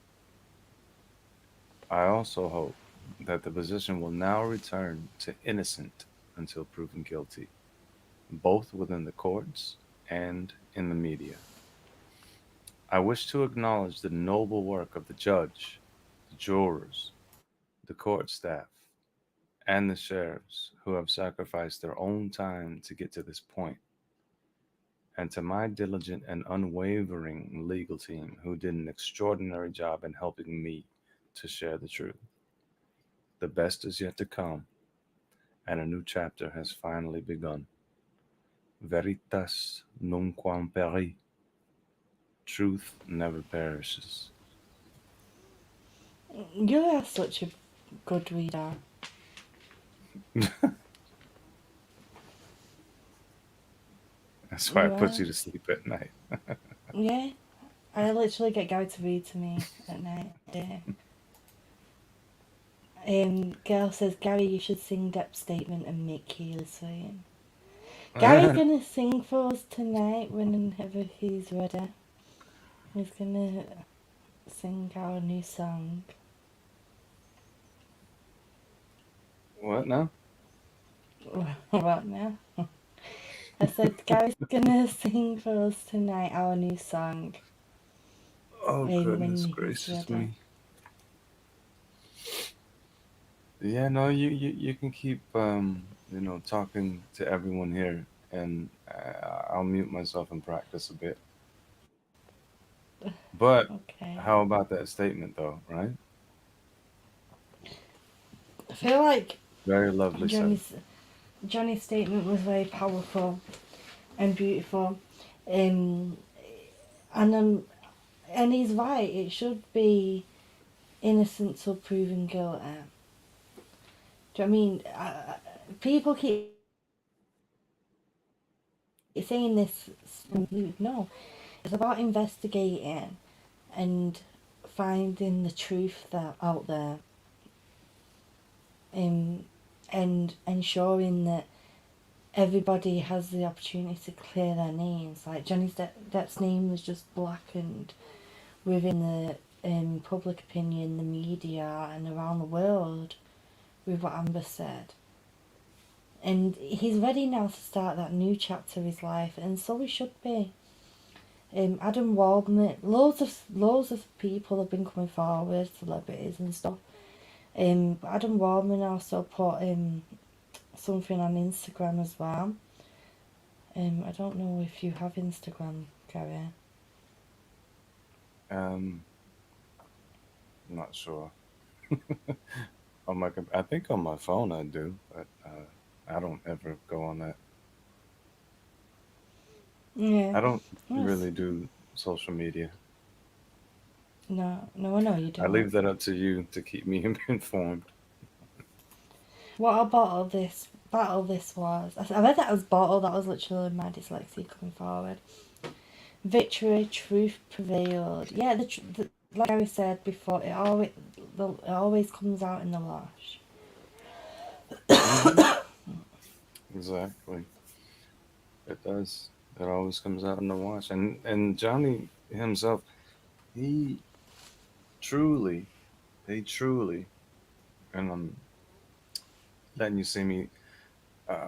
I also hope that the position will now return to innocent until proven guilty, both within the courts and in the media. I wish to acknowledge the noble work of the judge, the jurors, the court staff, and the sheriffs who have sacrificed their own time to get to this point, and to my diligent and unwavering legal team who did an extraordinary job in helping me to share the truth. The best is yet to come, and a new chapter has finally begun. Veritas nunquam perit. Truth never perishes.
You are such a good reader.
That's why I
You
put
are.
you to sleep at night.
Yeah. I literally get Gary to read to me at night. Yeah. Girl says, Gary, you should sing Depp's statement and make Keely sing. Gary's gonna sing for us tonight whenever he's ready. He's gonna sing our new song.
What now?
What now? I said, Gary's gonna sing for us tonight our new song.
Oh,
When
goodness
he's
gracious
ready.
me. Yeah, no, you can keep talking to everyone here, and I'll mute myself and practice a bit. But
Okay.
how about that statement, though? Right?
I feel like
Very lovely said.
Johnny's statement was very powerful and beautiful. Um, and and he's right. It should be innocent till proven guilty. Do you know what I mean? People keep saying this. No, it's about investigating and finding the truth that out there, and ensuring that everybody has the opportunity to clear their names. Like Depp's name was just blackened within the public opinion, the media, and around the world with what Amber said. And he's ready now to start that new chapter of his life, and so he should be. Adam Waldman, loads of people have been coming forward, celebrities and stuff. Adam Waldman also put something on Instagram as well. I don't know if you have Instagram, Gary.
I'm not sure. I think on my phone I do, but I don't ever go on that.
Yeah.
I don't
Yes.
really do social media.
No, I know you
I
don't.
leave that up to you to keep me informed.
What a battle this was. I read that as bottle, that was literally my dyslexia coming forward. Victory, truth prevailed. Yeah, like I said before, it always comes out in the wash.
Hmm. Exactly. It does. It always comes out in the wash. And Johnny himself, he truly, he truly, and I'm letting you see me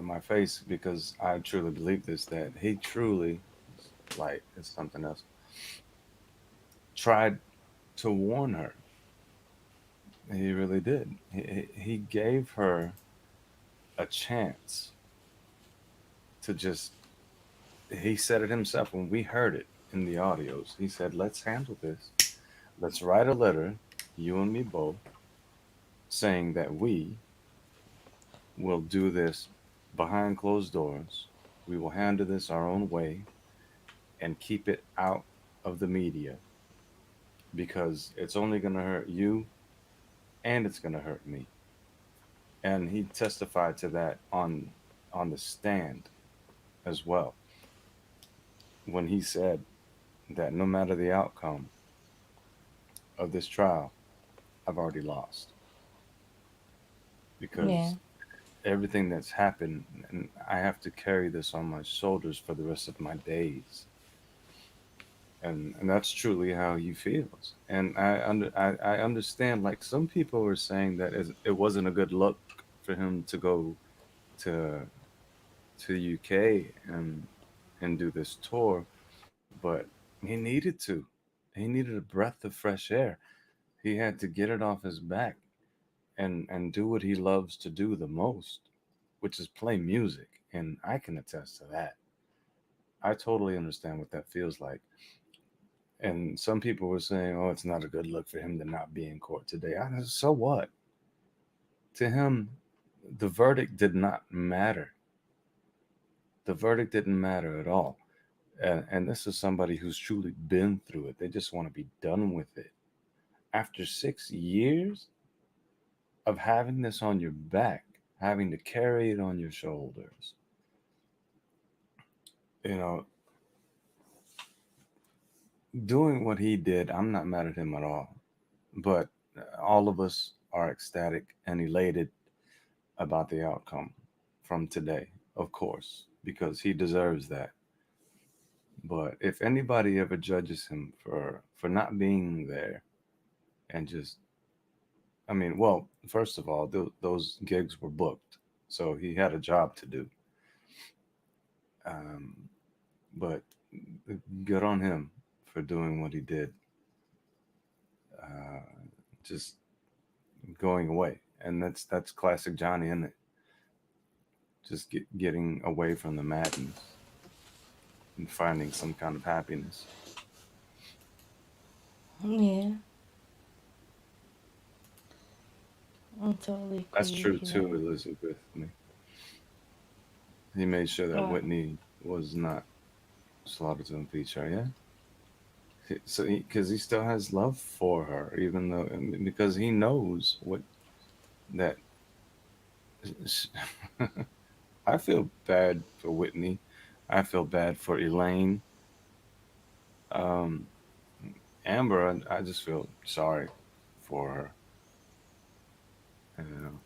my face because I truly believe this, that he truly, like it's something else, tried to warn her. He really did. He gave her a chance to just. He said it himself when we heard it in the audios. He said, "Let's handle this. Let's write a letter, you and me both, saying that we will do this behind closed doors. We will handle this our own way and keep it out of the media because it's only going to hurt you and it's going to hurt me. And he testified to that on the stand as well when he said that no matter the outcome of this trial, I've already lost
Yeah.
because everything that's happened, and I have to carry this on my shoulders for the rest of my days. And that's truly how he feels. And I understand. Like some people were saying that it wasn't a good look for him to go to to the UK and do this tour, but he needed to. He needed a breath of fresh air. He had to get it off his back and do what he loves to do the most, which is play music. And I can attest to that. I totally understand what that feels like. And some people were saying, "Oh, it's not a good look for him to not be in court today." So what? To him, the verdict did not matter. The verdict didn't matter at all. And this is somebody who's truly been through it. They just want to be done with it. After 6 years of having this on your back, having to carry it on your shoulders, you know, doing what he did, I'm not mad at him at all. But all of us are ecstatic and elated about the outcome from today, of course, because he deserves that. But if anybody ever judges him for not being there and just, I mean, well, first of all, those gigs were booked, so he had a job to do. Um, but good on him for doing what he did, uh, just going away, and that's classic Johnny, isn't it? Just getting away from the madness and finding some kind of happiness.
Yeah. I totally
That's
agree
true
with you
too,
there.
Elizabeth. He made sure that
Right.
Whitney was not slaughtered to impeach her. Yeah. So because he still has love for her, even though because he knows what that. I feel bad for Whitney. I feel bad for Elaine. Um, Amber, I just feel sorry for her. You know,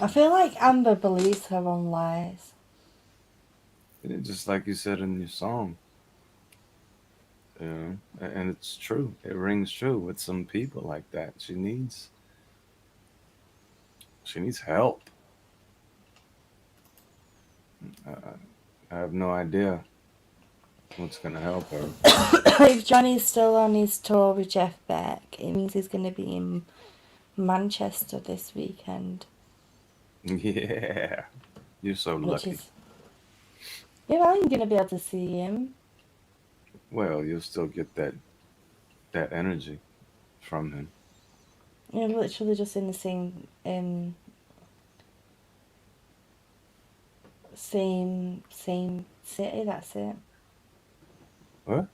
I feel like Amber believes her own lies.
just like you said in your song, and it's true. It rings true with some people like that. She needs help. Uh, I have no idea what's gonna help her.
If Johnny's still on his tour with Jeff Beck, it means he's going to be in Manchester this weekend,
Yeah, you're so
which
lucky.
is, yeah, I'm going to be able to see him.
Well, you'll still get that energy from him.
You're literally just in the same city. That's it.
What?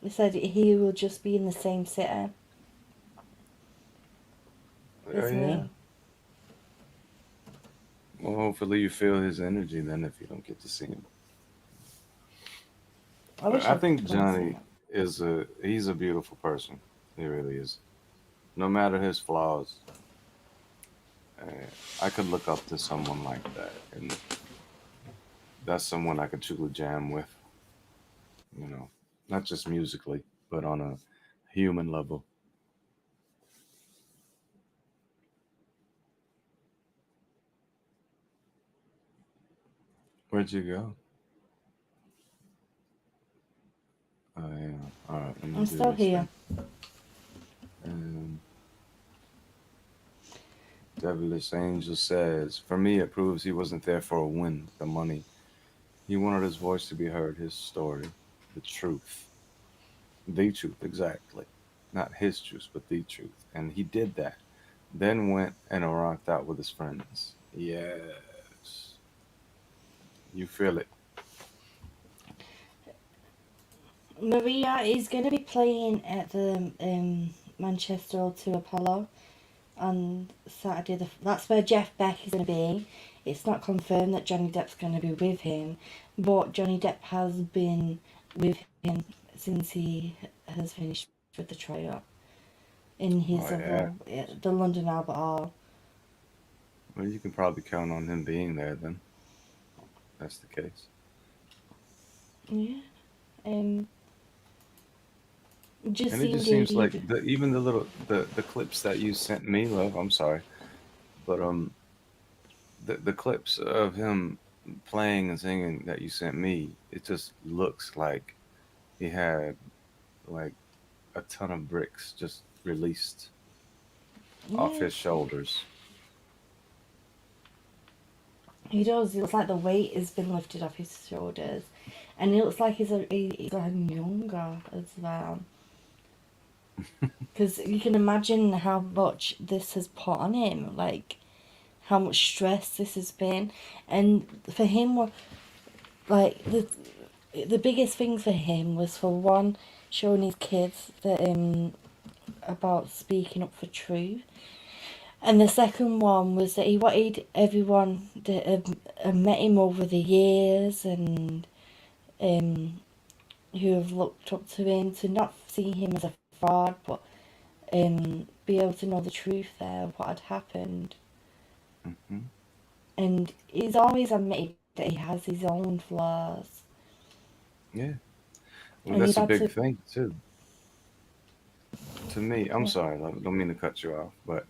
He said he will just be in the same city,
Oh
isn't
yeah.
he?
Well, hopefully you feel his energy then if you don't get to see him.
I wish
I
I could
think
come and see
Johnny
him.
he's a beautiful person. He really is. No matter his flaws, uh, I could look up to someone like that, and that's someone I could truly jam with. You know, not just musically, but on a human level. Where'd you go? Oh yeah. All right. Let me
I'm
do
still
this
here.
then. Um, Devilish Angel says, "For me, it proves he wasn't there for a win, the money. He wanted his voice to be heard, his story, the truth. The truth, exactly. Not his truth, but the truth. And he did that. Then went and rocked out with his friends. Yes. You feel it.
Maria is going to be playing at the Manchester O2 Apollo on Saturday. That's where Jeff Beck is going to be. It's not confirmed that Johnny Depp's going to be with him, but Johnny Depp has been with him since he has finished with the trial in his
Oh, yeah.
the London Albert Hall.
Well, you can probably count on him being there then. That's the case.
Yeah. Just
And it
seeing
just seems like
David.
even the little the clips that you sent me, love. I'm sorry, but the clips of him playing and singing that you sent me, it just looks like he had like a ton of bricks just released off
Yeah,
his shoulders.
he does. It looks like the weight has been lifted off his shoulders, and it looks like he's gotten younger as well. Because you can imagine how much this has put on him, like how much stress this has been, and for him, like the biggest thing for him was, for one, showing his kids that about speaking up for truth. And the second one was that he wanted everyone that had met him over the years and who have looked up to him to not see him as a fraud, but be able to know the truth there, what had happened.
Hmm.
And he's always admitted that he has his own flaws.
Yeah, well,
And
that's
you've
a
had
big
to...
thing too. To me, I'm
Yeah.
sorry, love, don't mean to cut you off, but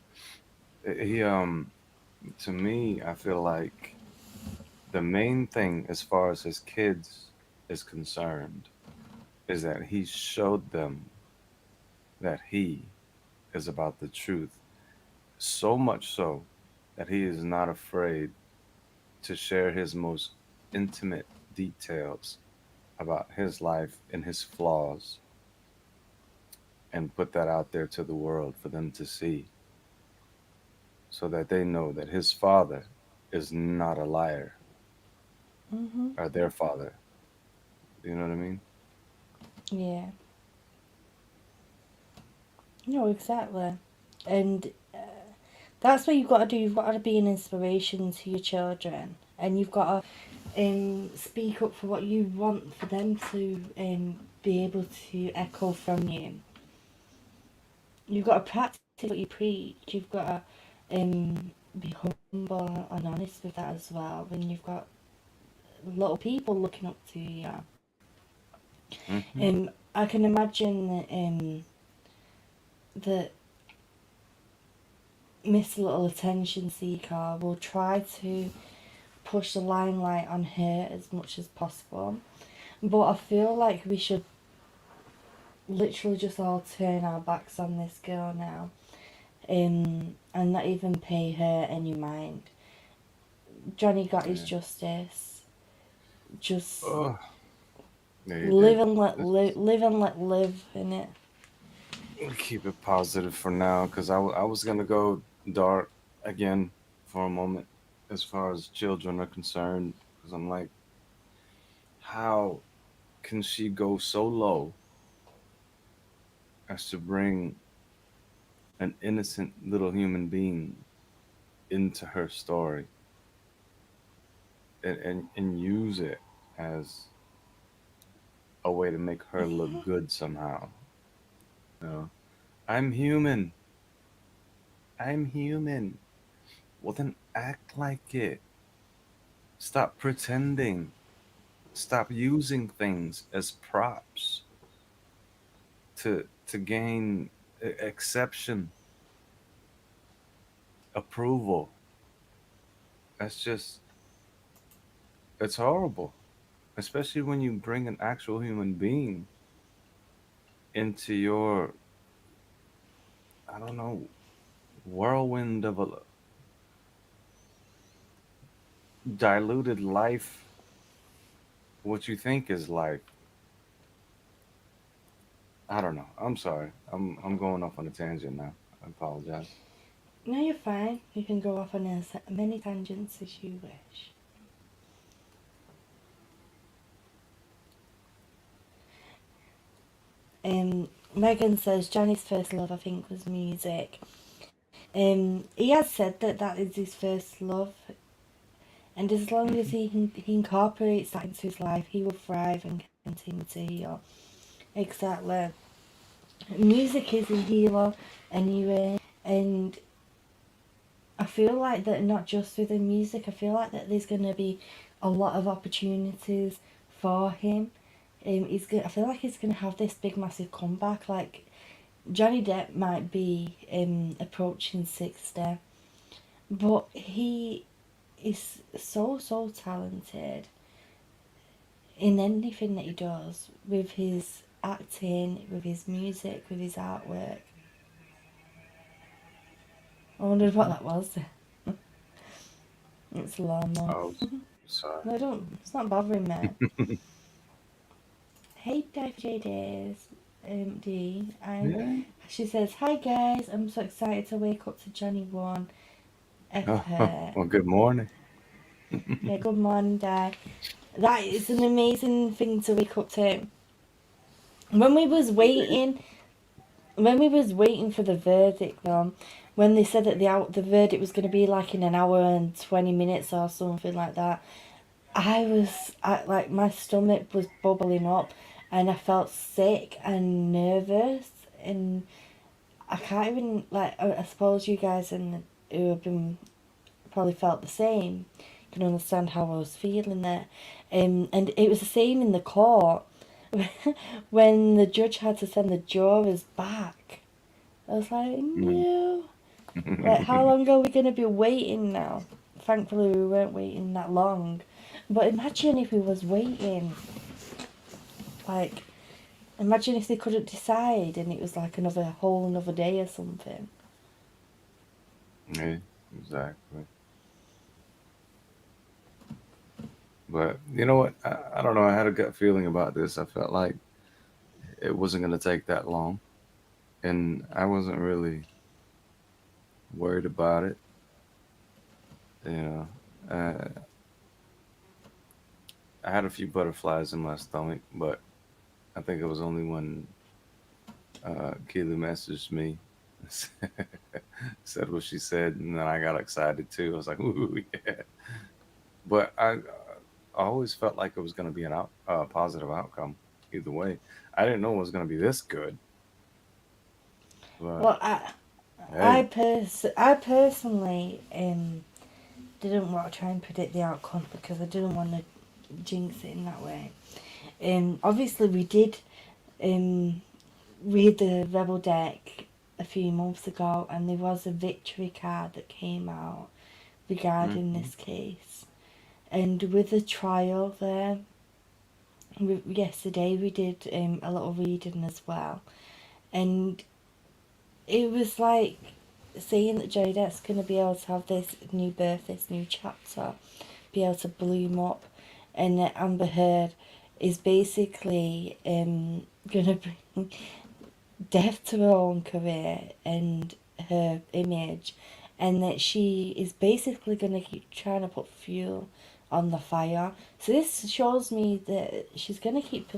he to me, I feel like the main thing as far as his kids is concerned is that he showed them that he is about the truth, so much so that he is not afraid to share his most intimate details about his life and his flaws and put that out there to the world for them to see so that they know that his father is not a liar,
Mm-hmm.
or their father. You know what I mean?
Yeah. No, exactly. And that's what you've got to do. You've got to be an inspiration to your children, and you've got to speak up for what you want for them to be able to echo from you. You've got to practice what you preach. You've got to be humble and honest with that as well. When you've got a lot of people looking up to you,
Hmm.
I can imagine that Miss Little Attention Seeker will try to push the limelight on her as much as possible. But I feel like we should literally just all turn our backs on this girl now, and not even pay her any mind. Johnny got his
Yeah.
justice. Just
Oh, yeah, you
live
did.
and let
Let's
live and let live in it.
keep it positive for now because I was going to go dark again for a moment as far as children are concerned. Because I'm like, how can she go so low as to bring an innocent little human being into her story and use it as a way to make her look good somehow? You know, I'm human. I'm human. Well, then act like it. Stop pretending. Stop using things as props to gain exception, approval. That's just it's horrible, especially when you bring an actual human being into your I don't know whirlwind of a diluted life. What you think is life. I don't know. I'm sorry. I'm going off on a tangent now. I apologize.
No, you're fine. You can go off on as many tangents as you wish. Megan says Johnny's first love, I think, was music. He has said that that is his first love, and as long as he incorporates that into his life, he will thrive and continue to heal. Exactly. Music is a healer anyway, and I feel like that not just with the music, I feel like that there's going to be a lot of opportunities for him. I feel like he's going to have this big massive comeback. Like Johnny Depp might be approaching 60, but he is so talented in anything that he does, with his acting, with his music, with his artwork. I wondered what that was. It's a lawnmower.
Oh, sorry.
No, don't. It's not bothering me. Hey, JD's D. And
Yeah.
she says, "Hi guys, I'm so excited to wake up to Johnny 1.
Well, good morning.
Yeah, good morning, Dad. That is an amazing thing to wake up to. When we was waiting for the verdict, though, when they said that the verdict was going to be like in an hour and 20 minutes or something like that, like my stomach was bubbling up, and I felt sick and nervous, and I can't even, like, I suppose you guys and who have been probably felt the same can understand how I was feeling there. And it was the same in the court when the judge had to send the jurors back. I was like, no. Like, how long are we going to be waiting now? Thankfully, we weren't waiting that long. But imagine if we was waiting. Like, imagine if they couldn't decide and it was like whole another day or something.
Yeah, exactly. But you know what? I don't know. I had a gut feeling about this. I felt like it wasn't going to take that long. And I wasn't really worried about it. You know, I had a few butterflies in my stomach, but I think it was only when Keely messaged me, said what she said, and then I got excited too. I was like, ooh, yeah. But I always felt like it was going to be a positive outcome either way. I didn't know it was going to be this good. But
Well,
hey,
I personally didn't want to try and predict the outcome because I didn't want to jinx it in that way. Obviously we did read the Rebel deck a few months ago, and there was a victory card that came out regarding this case. And with the trial there, yesterday we did a little reading as well, and it was like saying that Johnny Depp's going to be able to have this new birth, this new chapter, be able to bloom up, and that Amber Heard is basically going to bring death to her own career and her image, and that she is basically going to keep trying to put fuel on the fire. So this shows me that she's going to keep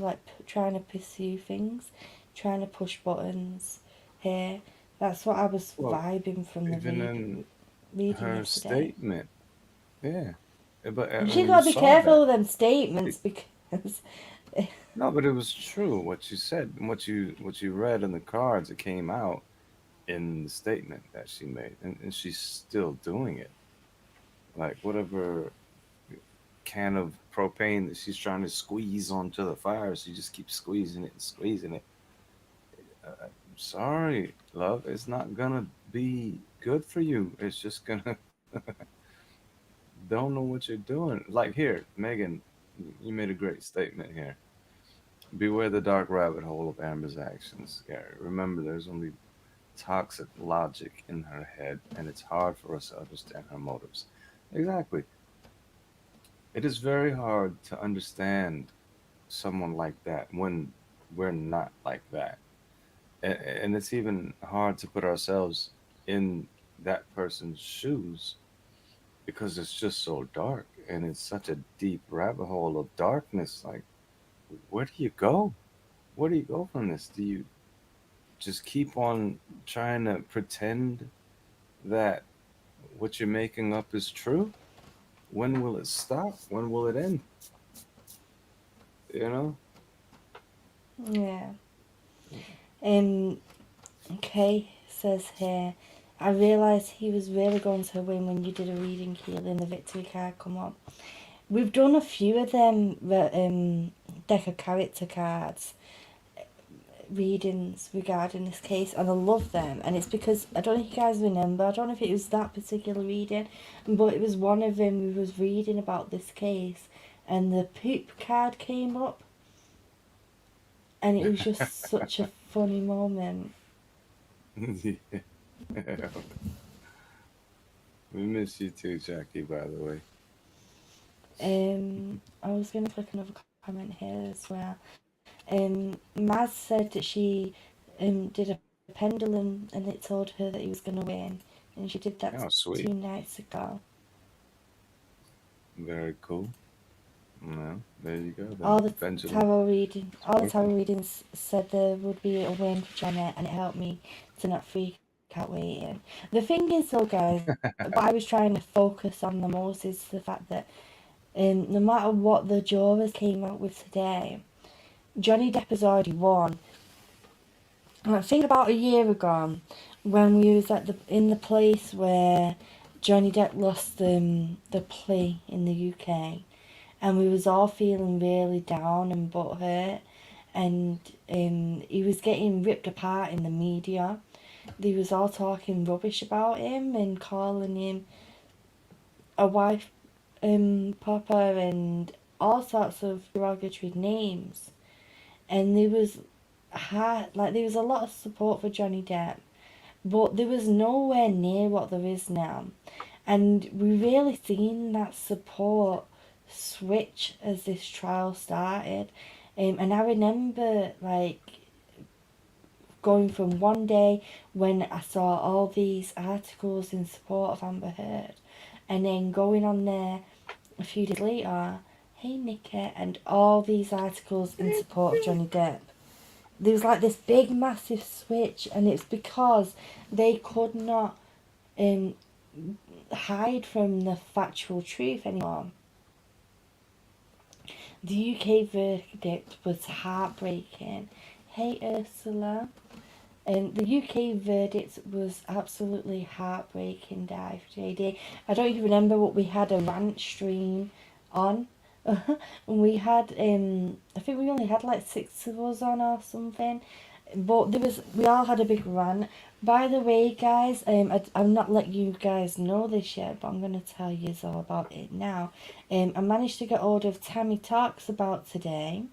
trying to pursue things, trying to push buttons here. That's what I was vibing from the
even in
reading
her
yesterday.
statement, yeah. But
And
when
she
you
got to be
saw
careful
that,
with them statements because
no, but it was true what you said, and what you read in the cards that came out in the statement that she made, and she's still doing it. Like whatever can of propane that she's trying to squeeze onto the fire, she just keeps squeezing it and squeezing it. Sorry, love, it's not gonna be good for you. It's just gonna don't know what you're doing. Like here, Megan, you made a great statement here. Beware the dark rabbit hole of Amber's actions, Gary. Remember, there's only toxic logic in her head, and it's hard for us to understand her motives. Exactly. It is very hard to understand someone like that when we're not like that. And it's even hard to put ourselves in that person's shoes because it's just so dark and it's such a deep rabbit hole of darkness. Like, where do you go? where do you go from this? Do you just keep on trying to pretend that what you're making up is true? When will it stop? When will it end? You know?
Yeah. Okay, says here, I realised he was really going to win when you did a reading, Keely, and the victory card come up. We've done a few of them deck of character cards readings regarding this case, and I love them, and it's because, I don't know if you guys remember, I don't know if it was that particular reading, but it was one of them we was reading about this case, and the poop card came up, and it was just such a funny moment.
Yeah. We miss you too, Jackie, by the way.
I was going to click another comment here as well. Maz said that she did a pendulum and it told her that he was going to win, and she did that
Oh, sweet.
2 nights ago.
Very cool. Well, there you go.
All the
Benjamin.
tarot readings said there would be a win for Janet, and it helped me to not freak out waiting. The thing is, though, guys, what I was trying to focus on the most is the fact that no matter what the jurors came out with today, Johnny Depp has already won. I think about a year ago, when we was at in the place where Johnny Depp lost the plea in the UK, and we was all feeling really down and butthurt, and he was getting ripped apart in the media. They was all talking rubbish about him and calling him a wife popper and all sorts of derogatory names, and there was a lot of support for Johnny Depp, but there was nowhere near what there is now, and we really seen that support switch as this trial started, and I remember going from one day when I saw all these articles in support of Amber Heard, and then going on there a few days later, hey Nikki, and all these articles in support of Johnny Depp. There was like this big massive switch, and it's because they could not hide from the factual truth anymore. The UK verdict was heartbreaking. Hey Ursula. The UK verdict was absolutely heartbreaking, Dive JD. I don't even remember what we had a rant stream on. And we had, I think we only had like 6 of us on or something. But we all had a big rant. By the way, guys, I'm not letting you guys know this yet, but I'm going to tell you all about it now. I managed to get hold of Tammy Talks About today,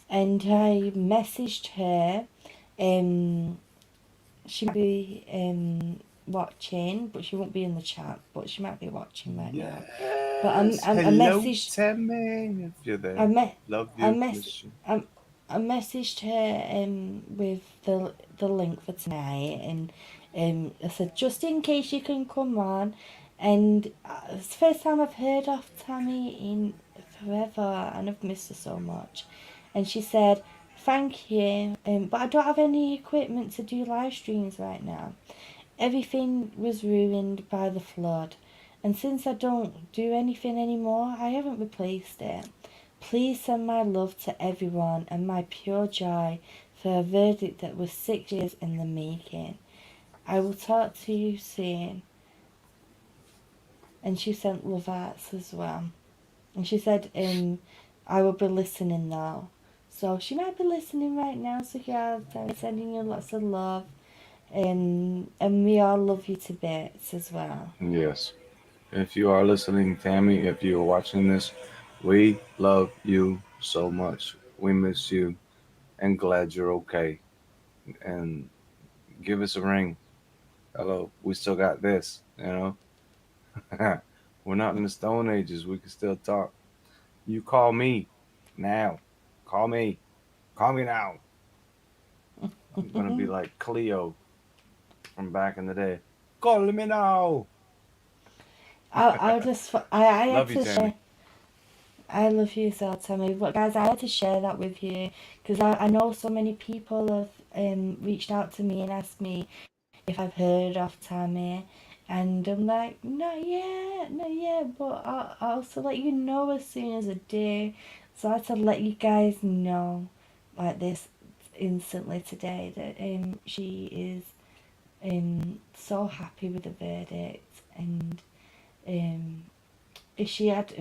and I messaged her. She might be watching, but she won't be in the chat, but she might be watching right now. But I messaged
Tammy, if you're there. Love you.
I messaged her with the link for tonight, and I said, just in case you can come on, and it's the first time I've heard of Tammy in forever, and I've missed her so much. And she said, thank you, but I don't have any equipment to do live streams right now. Everything was ruined by the flood, and since I don't do anything anymore, I haven't replaced it. Please send my love to everyone and my pure joy for a verdict that was 6 years in the making. I will talk to you soon. And she sent love arts as well. And she said, I will be listening now. So she might be listening right now, so yeah, I'm sending you lots of love. And we all love you to bits as well.
Yes. If you are listening, Tammy, if you are watching this, we love you so much. We miss you and glad you're okay. And give us a ring. Hello, we still got this, you know? We're not in the Stone Ages. We can still talk. You call me now. Call me. Call me now. I'm going to be like Cleo from back in the day. Call me now.
I
Love you, Tammy.
I love you so, Tammy. But guys, I had to share that with you because I know so many people have reached out to me and asked me if I've heard of Tammy, and I'm like, not yet, not yet, but I'll also let you know as soon as I do. So I had to let you guys know like this instantly today that she is so happy with the verdict, and if she had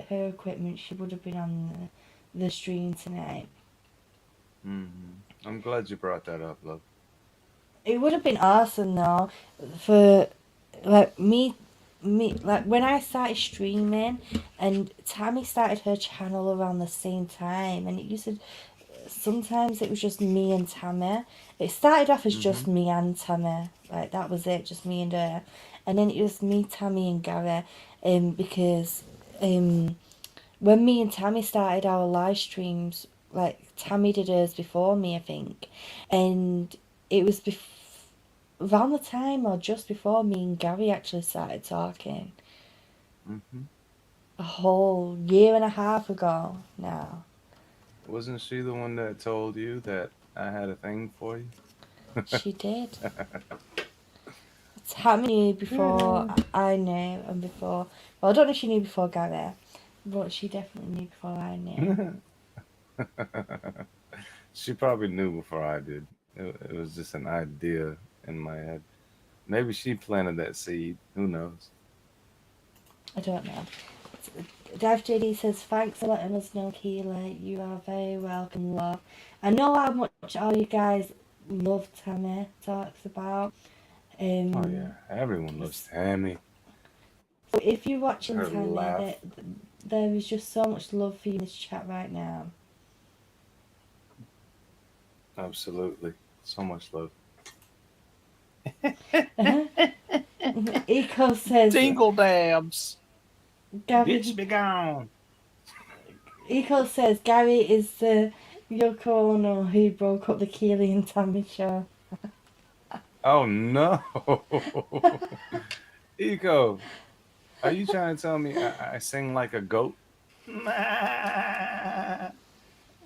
her equipment, she would have been on the stream tonight.
I'm glad you brought that up, love.
It would have been awesome though, for like me like when I started streaming, and Tammy started her channel around the same time, and it used to sometimes it was just me and Tammy. It started off as just me and Tammy, like that was it, just me and her, and then it was me, Tammy, and Gary, because when me and Tammy started our live streams, like Tammy did hers before me, I think, and it was around the time or just before me and Gary actually started talking. A whole year and a half ago now.
Wasn't she the one that told you that I had a thing for you?
She did. Tammy knew before I knew, and before. Well, I don't know if she knew before Gary, but she definitely knew before I knew.
She probably knew before I did. It was just an idea in my head. Maybe she planted that seed. Who knows?
I don't know. Dav JD says, thanks for letting us know, Keeley. You are very welcome, love. I know how much all you guys love Tammy talks about.
Oh yeah, everyone loves Tammy.
So if you're watching
Her
Tammy,
laugh.
there is just so much love for you in this chat right now.
Absolutely. So much love.
Eco says,
Dingle dabs.
Gary,
Bitch be gone.
Eco says, Gary is the Yoko Ono who broke up the Keeley and Tammy show.
Oh no. Eco, are you trying to tell me I sing like a goat?
Talking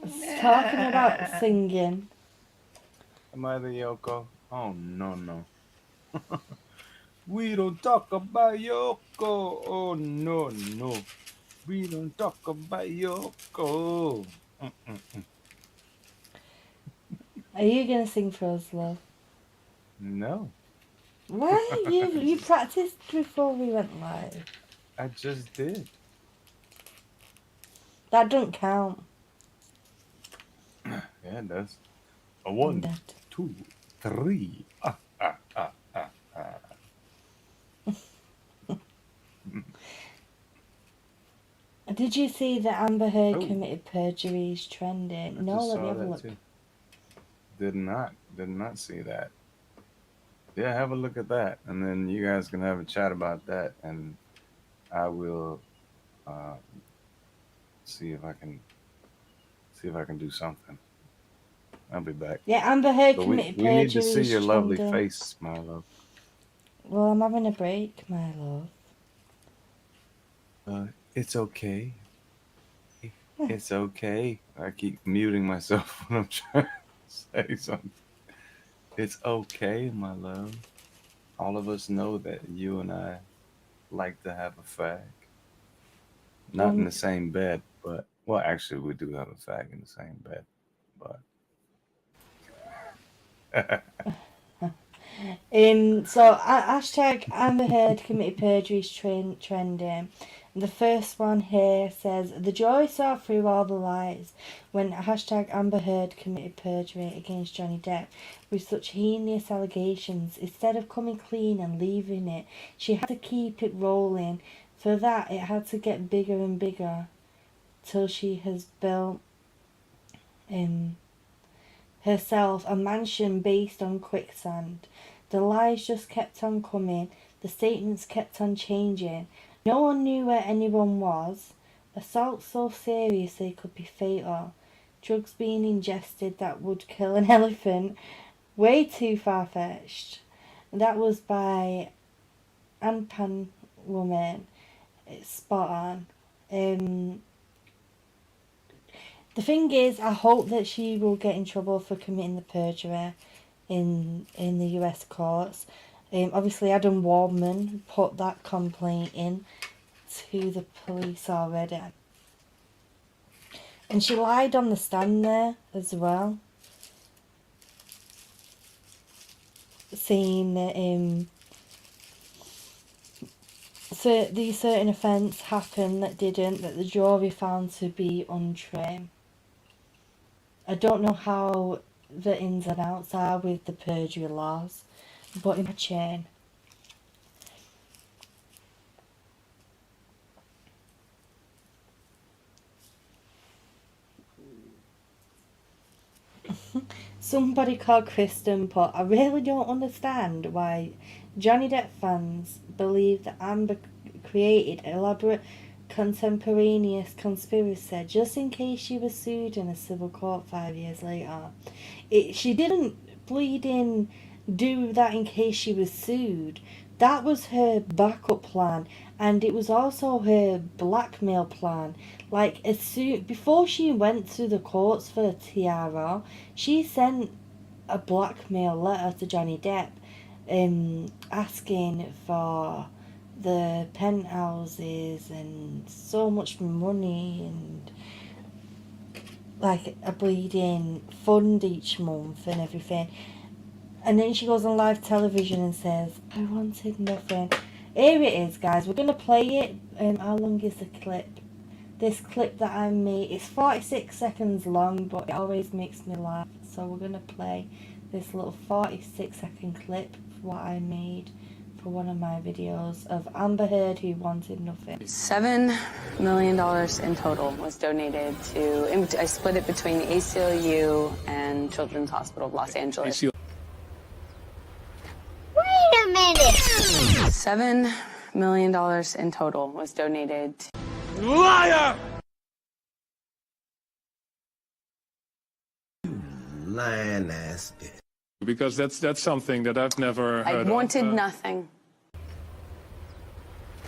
about singing.
Am I the Yoko? Oh no no. We don't talk about Yoko. Oh no no. We don't talk about Yoko.
Are you going to sing for us, love?
No,
Why? You practiced before we went live.
I just did.
That don't count.
Yeah, it does. A 1,
That.
2, 3.
Did you see that Amber Heard
Oh.
committed perjury is trending?
I
No,
just
let me
saw
have a
that
look.
too. Did not see that. Yeah, have a look at that, and then you guys can have a chat about that, and I will see if I can do something. I'll be back.
Yeah, Amber Heard
But
committed
we need to
perjury
see
is
your lovely
trending.
face, my love.
Well, I'm having a break, my love.
It's okay. It's okay. I keep muting myself when I'm trying to say something. It's okay, my love. All of us know that you and I like to have a fag. Not in the same bed, but, well, actually, we do have a fag in the same bed, but.
So hashtag Amber Heard committed perjury is trending. The first one here says, the jury saw through all the lies when hashtag Amber Heard committed perjury against Johnny Depp with such heinous allegations. Instead of coming clean and leaving it, she had to keep it rolling. For that, it had to get bigger and bigger till she has built herself a mansion based on quicksand. The lies just kept on coming. The statements kept on changing. No one knew where anyone was. Assault so serious they could be fatal. Drugs being ingested that would kill an elephant. Way too far-fetched. That was by Anpan Woman. It's spot on. The thing is, I hope that she will get in trouble for committing the perjury in the US courts. Obviously, Adam Waldman put that complaint in to the police already. And she lied on the stand there as well, saying that so the certain offence happened that didn't, that the jury found to be untrue. I don't know how the ins and outs are with the perjury laws, but imagine. Somebody called Kristen, but I really don't understand why Johnny Depp fans believe that Amber created an elaborate contemporaneous conspiracy just in case she was sued in a civil court 5 years later. She didn't bleeding do that in case she was sued. That was her backup plan, and it was also her blackmail plan. Like, before she went to the courts for the tiara, she sent a blackmail letter to Johnny Depp, asking for the penthouses and so much money and like a bleeding fund each month and everything. And then she goes on live television and says, I wanted nothing. Here it is, guys. We're going to play it. How long is the clip? This clip that I made, it's 46 seconds long, but it always makes me laugh. So we're going to play this little 46-second clip of what I made for one of my videos of Amber Heard who wanted nothing.
$7 million in total was donated to, I split it between the ACLU and Children's Hospital of Los Angeles.
Wait a minute!
$7 million in total was donated.
Liar!
Lying ass bitch.
Because that's something that I've never
I
heard
wanted
of.
nothing.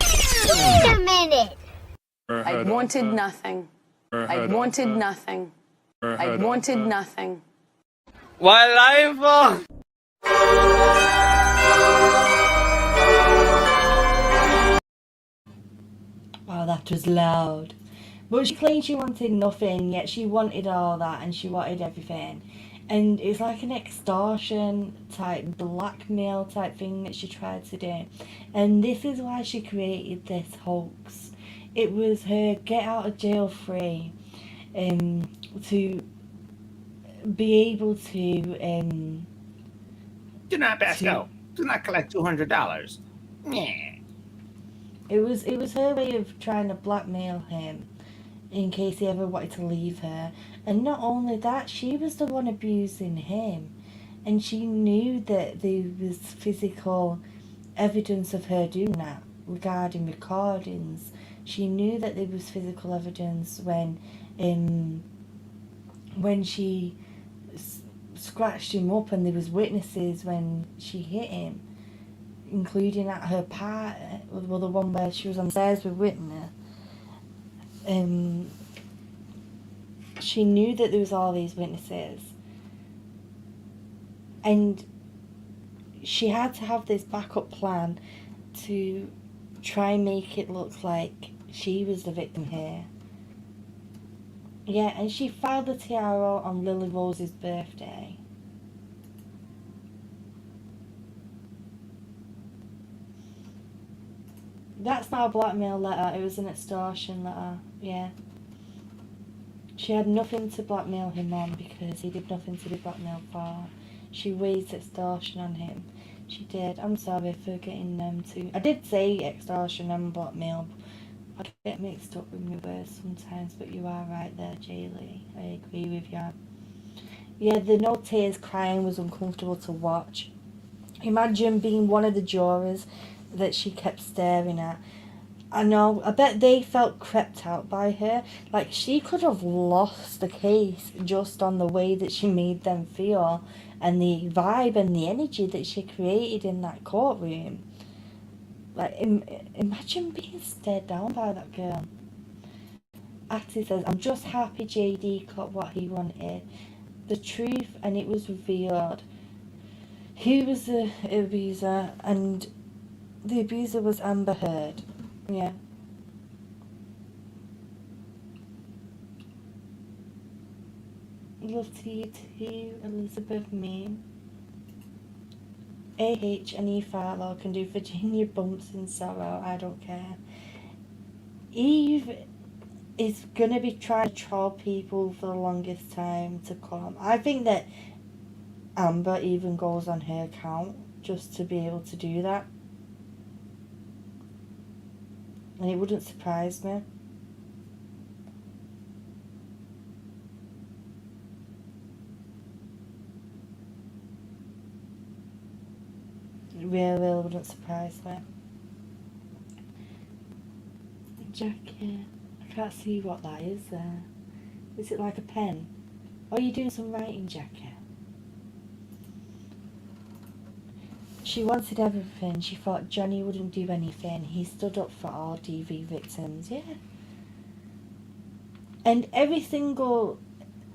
Wait a minute!
I wanted nothing. I wanted nothing. I wanted nothing.
What life?
Wow, that was loud. But she claimed she wanted nothing, yet she wanted all that and she wanted everything. And it's like an extortion type, blackmail type thing that she tried to do. And this is why she created this hoax. It was her get out of jail free, to be able to
Do not pass go. Do not collect $200. Yeah.
It was her way of trying to blackmail him in case he ever wanted to leave her. And not only that, she was the one abusing him. And she knew that there was physical evidence of her doing that regarding recordings. She knew that there was physical evidence when she scratched him up, and there was witnesses when she hit him, including at her party, well, the one where she was on stairs with Whitney. She knew that there was all these witnesses, and she had to have this backup plan to try and make it look like she was the victim here. Yeah, and she filed the tiara on Lily Rose's birthday. That's not a blackmail letter, it was an extortion letter, yeah. She had nothing to blackmail him on because he did nothing to be blackmailed for. She raised extortion on him. She did. I'm sorry for getting them to... I did say extortion and blackmail. I get mixed up with my words sometimes, but you are right there, Jaylee. I agree with you. Yeah, the no tears crying was uncomfortable to watch. Imagine being one of the jurors that she kept staring at. I know, I bet they felt crept out by her. Like, she could have lost the case just on the way that she made them feel and the vibe and the energy that she created in that courtroom. Like, imagine being stared down by that girl. Atty says, I'm just happy JD got what he wanted. The truth, and it was revealed. Who was the abuser, and the abuser was Amber Heard. Yeah. Love to you too, Elizabeth Main. AH and E Farlow can do Virginia bumps in sorrow, I don't care. Eve is gonna be trying to troll people for the longest time to come. I think that Amber even goes on her account just to be able to do that. And it wouldn't surprise me. It really wouldn't surprise me. Jacket. I can't see what that is there. Is it like a pen? Oh, you're doing some writing, Jacket. She wanted everything. She thought Johnny wouldn't do anything. He stood up for all DV victims. Yeah. And every single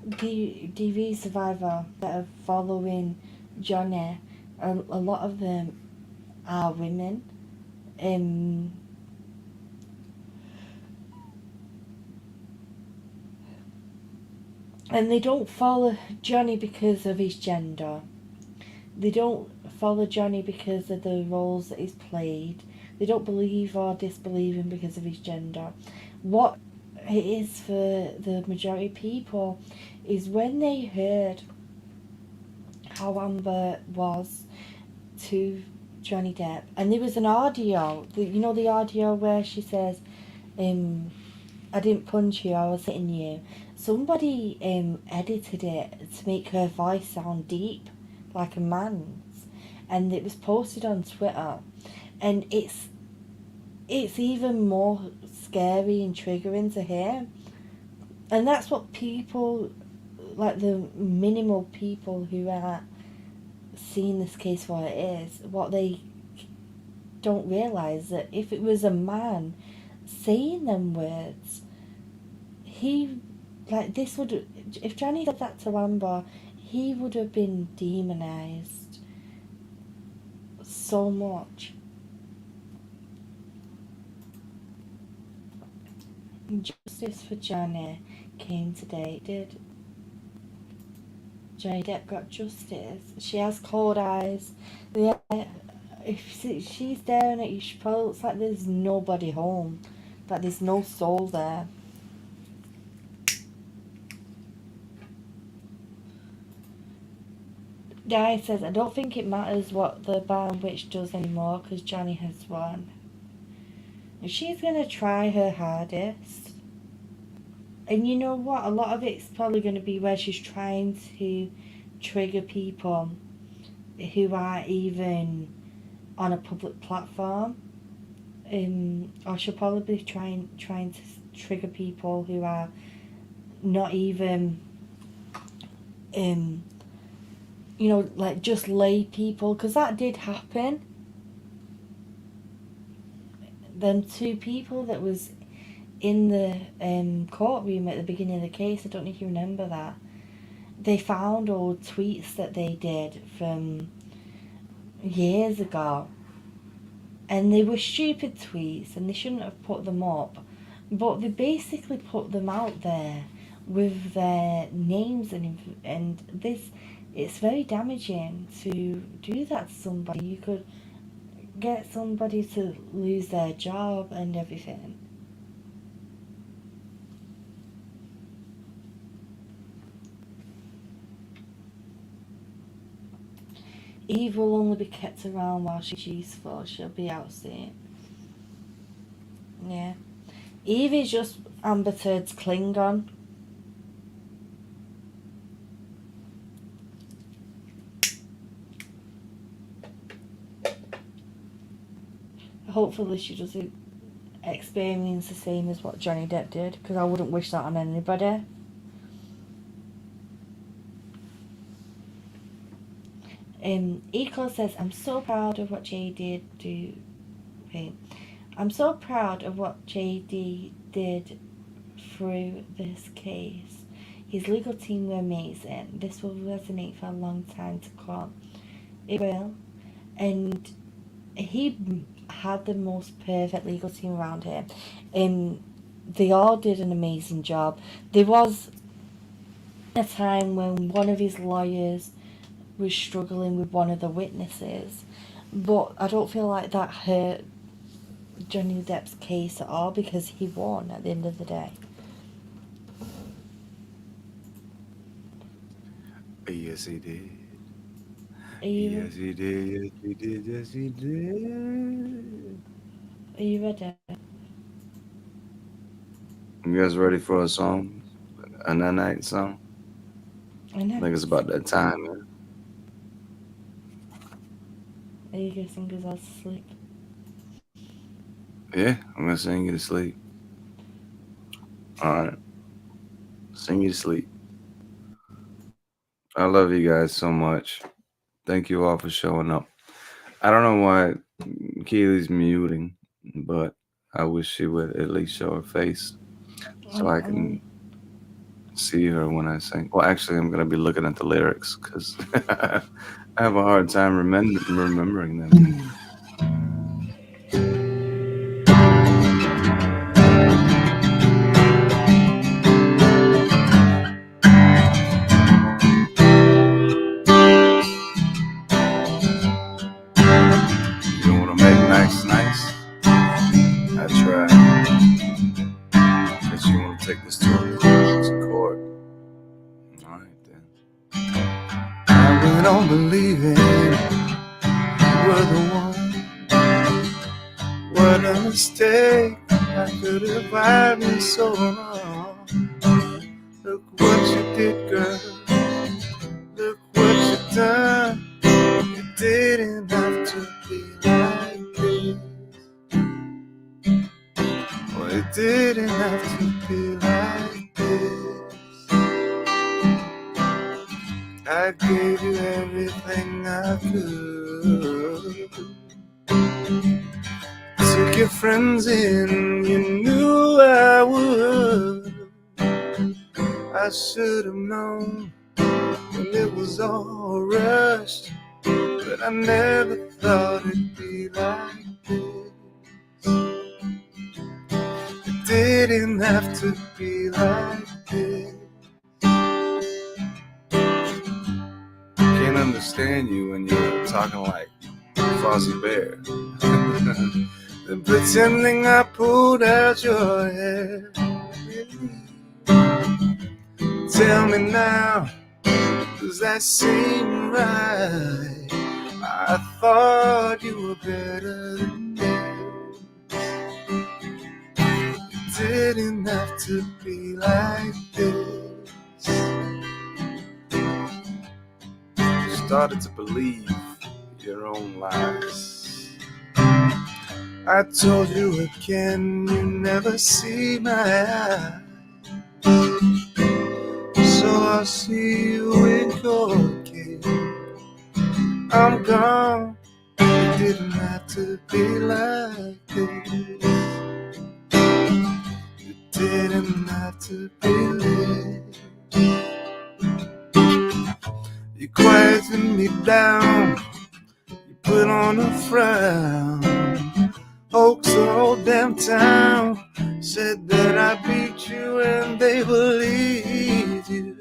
DV survivor that are following Johnny, a lot of them are women. And they don't follow Johnny because of his gender. They don't follow Johnny because of the roles that he's played. They don't believe or disbelieve him because of his gender. What it is for the majority of people is when they heard how Amber was to Johnny Depp, and there was an audio, you know the audio where she says, I didn't punch you, I was hitting you. Somebody edited it to make her voice sound deep, like a man's, and it was posted on Twitter, and it's even more scary and triggering to hear. And that's what people, like the minimal people who are seeing this case for what it is, what they don't realise, that if it was a man saying them words, he, like this would, if Johnny said that to Amber, he would have been demonised so much. Justice for Johnny came today. Did Johnny Depp got justice? She has cold eyes. Yeah, if she's staring at you, she probably looks like there's nobody home, like there's no soul there. Guy says, I don't think it matters what the Barn Witch does anymore because Johnny has won. And she's going to try her hardest. And you know what? A lot of it's probably going to be where she's trying to trigger people who are even on a public platform. Or she'll probably be trying to trigger people who are not even, you know, like just lay people, because that did happen. Them two people that was in the courtroom at the beginning of the case, I don't know if you remember that, they found old tweets that they did from years ago, and they were stupid tweets and they shouldn't have put them up, but they basically put them out there with their names, and this, it's very damaging to do that to somebody. You could get somebody to lose their job and everything. Eve will only be kept around while she's useful. She'll be out soon. Yeah. Eve is just Amber Heard's Klingon. Hopefully she doesn't experience the same as what Johnny Depp did, because I wouldn't wish that on anybody. Eco says, I'm so proud of what JD I'm so proud of what JD did through this case. His legal team were amazing. This will resonate for a long time to come. It will. And he had the most perfect legal team around him. And they all did an amazing job. There was a time when one of his lawyers was struggling with one of the witnesses, but I don't feel like that hurt Johnny Depp's case at all because he won at the end of the day.
Yes, he did.
Are you,
Yes, he did. Yes, he did. Yes, he did.
are you ready?
You guys ready for a song? A night song?
I know.
I think it's about that time, man.
Are you going to sing us all to sleep?
Yeah, I'm gonna sing you to sleep. Alright. Sing you to sleep. I love you guys so much. Thank you all for showing up. I don't know why Keeley's muting, but I wish she would at least show her face so I can see her when I sing. Well, actually, I'm gonna be looking at the lyrics because I have a hard time remembering them. I try. Guess you want to take this to court. Alright then. I went on believing you were the one. What a mistake. I could have I been so wrong. Look what you did, girl. Look what you done. You didn't have to be like this. Well, it didn't have to be like this. I gave you everything I could. Took your friends in, you knew I would. I should have known when it was all rushed, but I never thought it'd be like this. It didn't have to be like this. Can't understand you when you're talking like Fozzie Bear. Then pretending I pulled out your hair. Tell me now, does that seem right? I thought you were better than this. It didn't have to be like this. You started to believe your own lies. I told you again, you never see my eyes. So I'll see you in court case. I'm gone. It didn't have to be like this. It didn't have to be this. You quieted me down. You put on a frown. Folks the whole damn town said that I beat you and they believed you.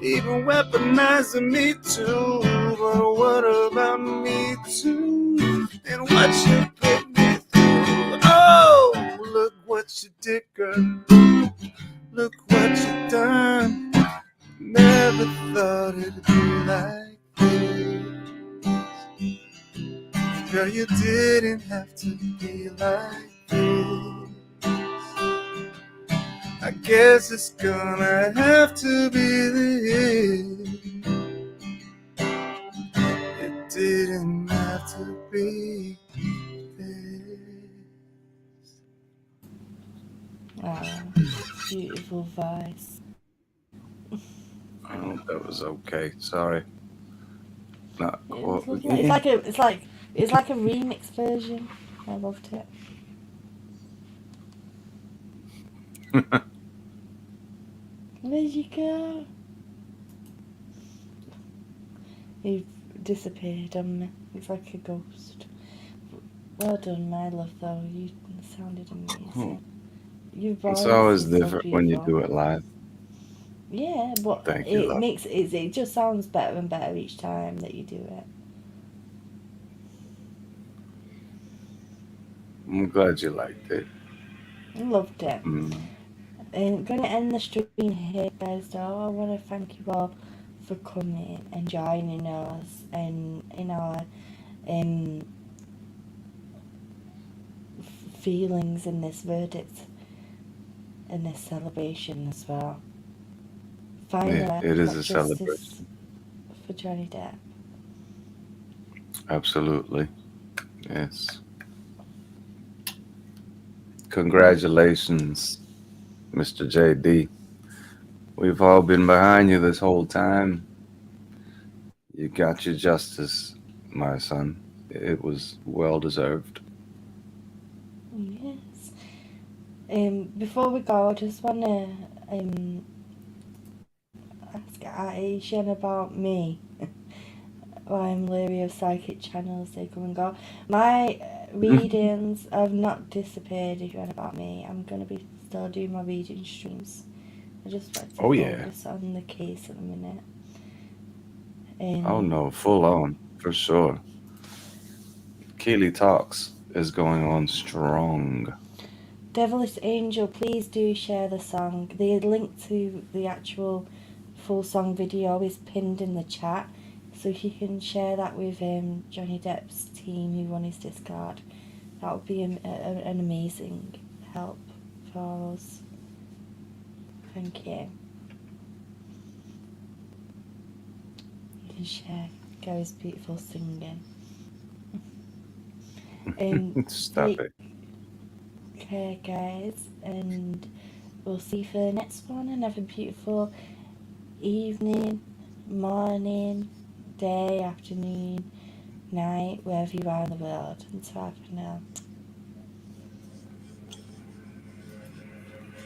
Even weaponizing me too. But what about me too? And what you put me through? Oh, look what you did, girl. Look what you done. Never thought it'd be like this. Girl, you didn't have to be like this. I guess it's gonna have to be this. It didn't have to be this.
Oh, beautiful voice.
I hope that was okay. Sorry. Not
It's lovely. It's like a remix version. I loved it. Where'd you go? You've disappeared on me. It's like a ghost. Well done, my love, though. You sounded amazing. Your voice
It's always
is so
different when you
beautiful.
do it live.
Yeah, but
Thank you, love.
it just sounds better and better each time that you do it.
I'm glad you liked it.
I loved it.
Mm.
I'm going to end the stream here, guys, though. I want to thank you all for coming and joining us and in our feelings in this verdict and this celebration as well. Finally,
Yeah, it is
got
a
justice
celebration.
for Johnny Depp.
Absolutely. Yes. Congratulations, Mr. JD. We've all been behind you this whole time. You got your justice, my son. It was well deserved.
Yes. Before we go, I just want to ask Aishan about me. I'm leery of psychic channels, they come and go. My readings have not disappeared if you want about me. I'm going to be still doing my reading streams. I just like to focus on the case at the minute.
Oh no, full on, for sure. Keeley Talks is going on strong.
Devilish Angel, please do share the song. The link to the actual full song video is pinned in the chat. So if you can share that with Johnny Depp's team who won his discard, that would be an amazing help for us. Thank you. You can share Gary's beautiful singing.
Stop it.
Okay, guys, and we'll see you for the next one, and have a beautiful evening, morning, day, afternoon, night, wherever you are in the world. And so for now.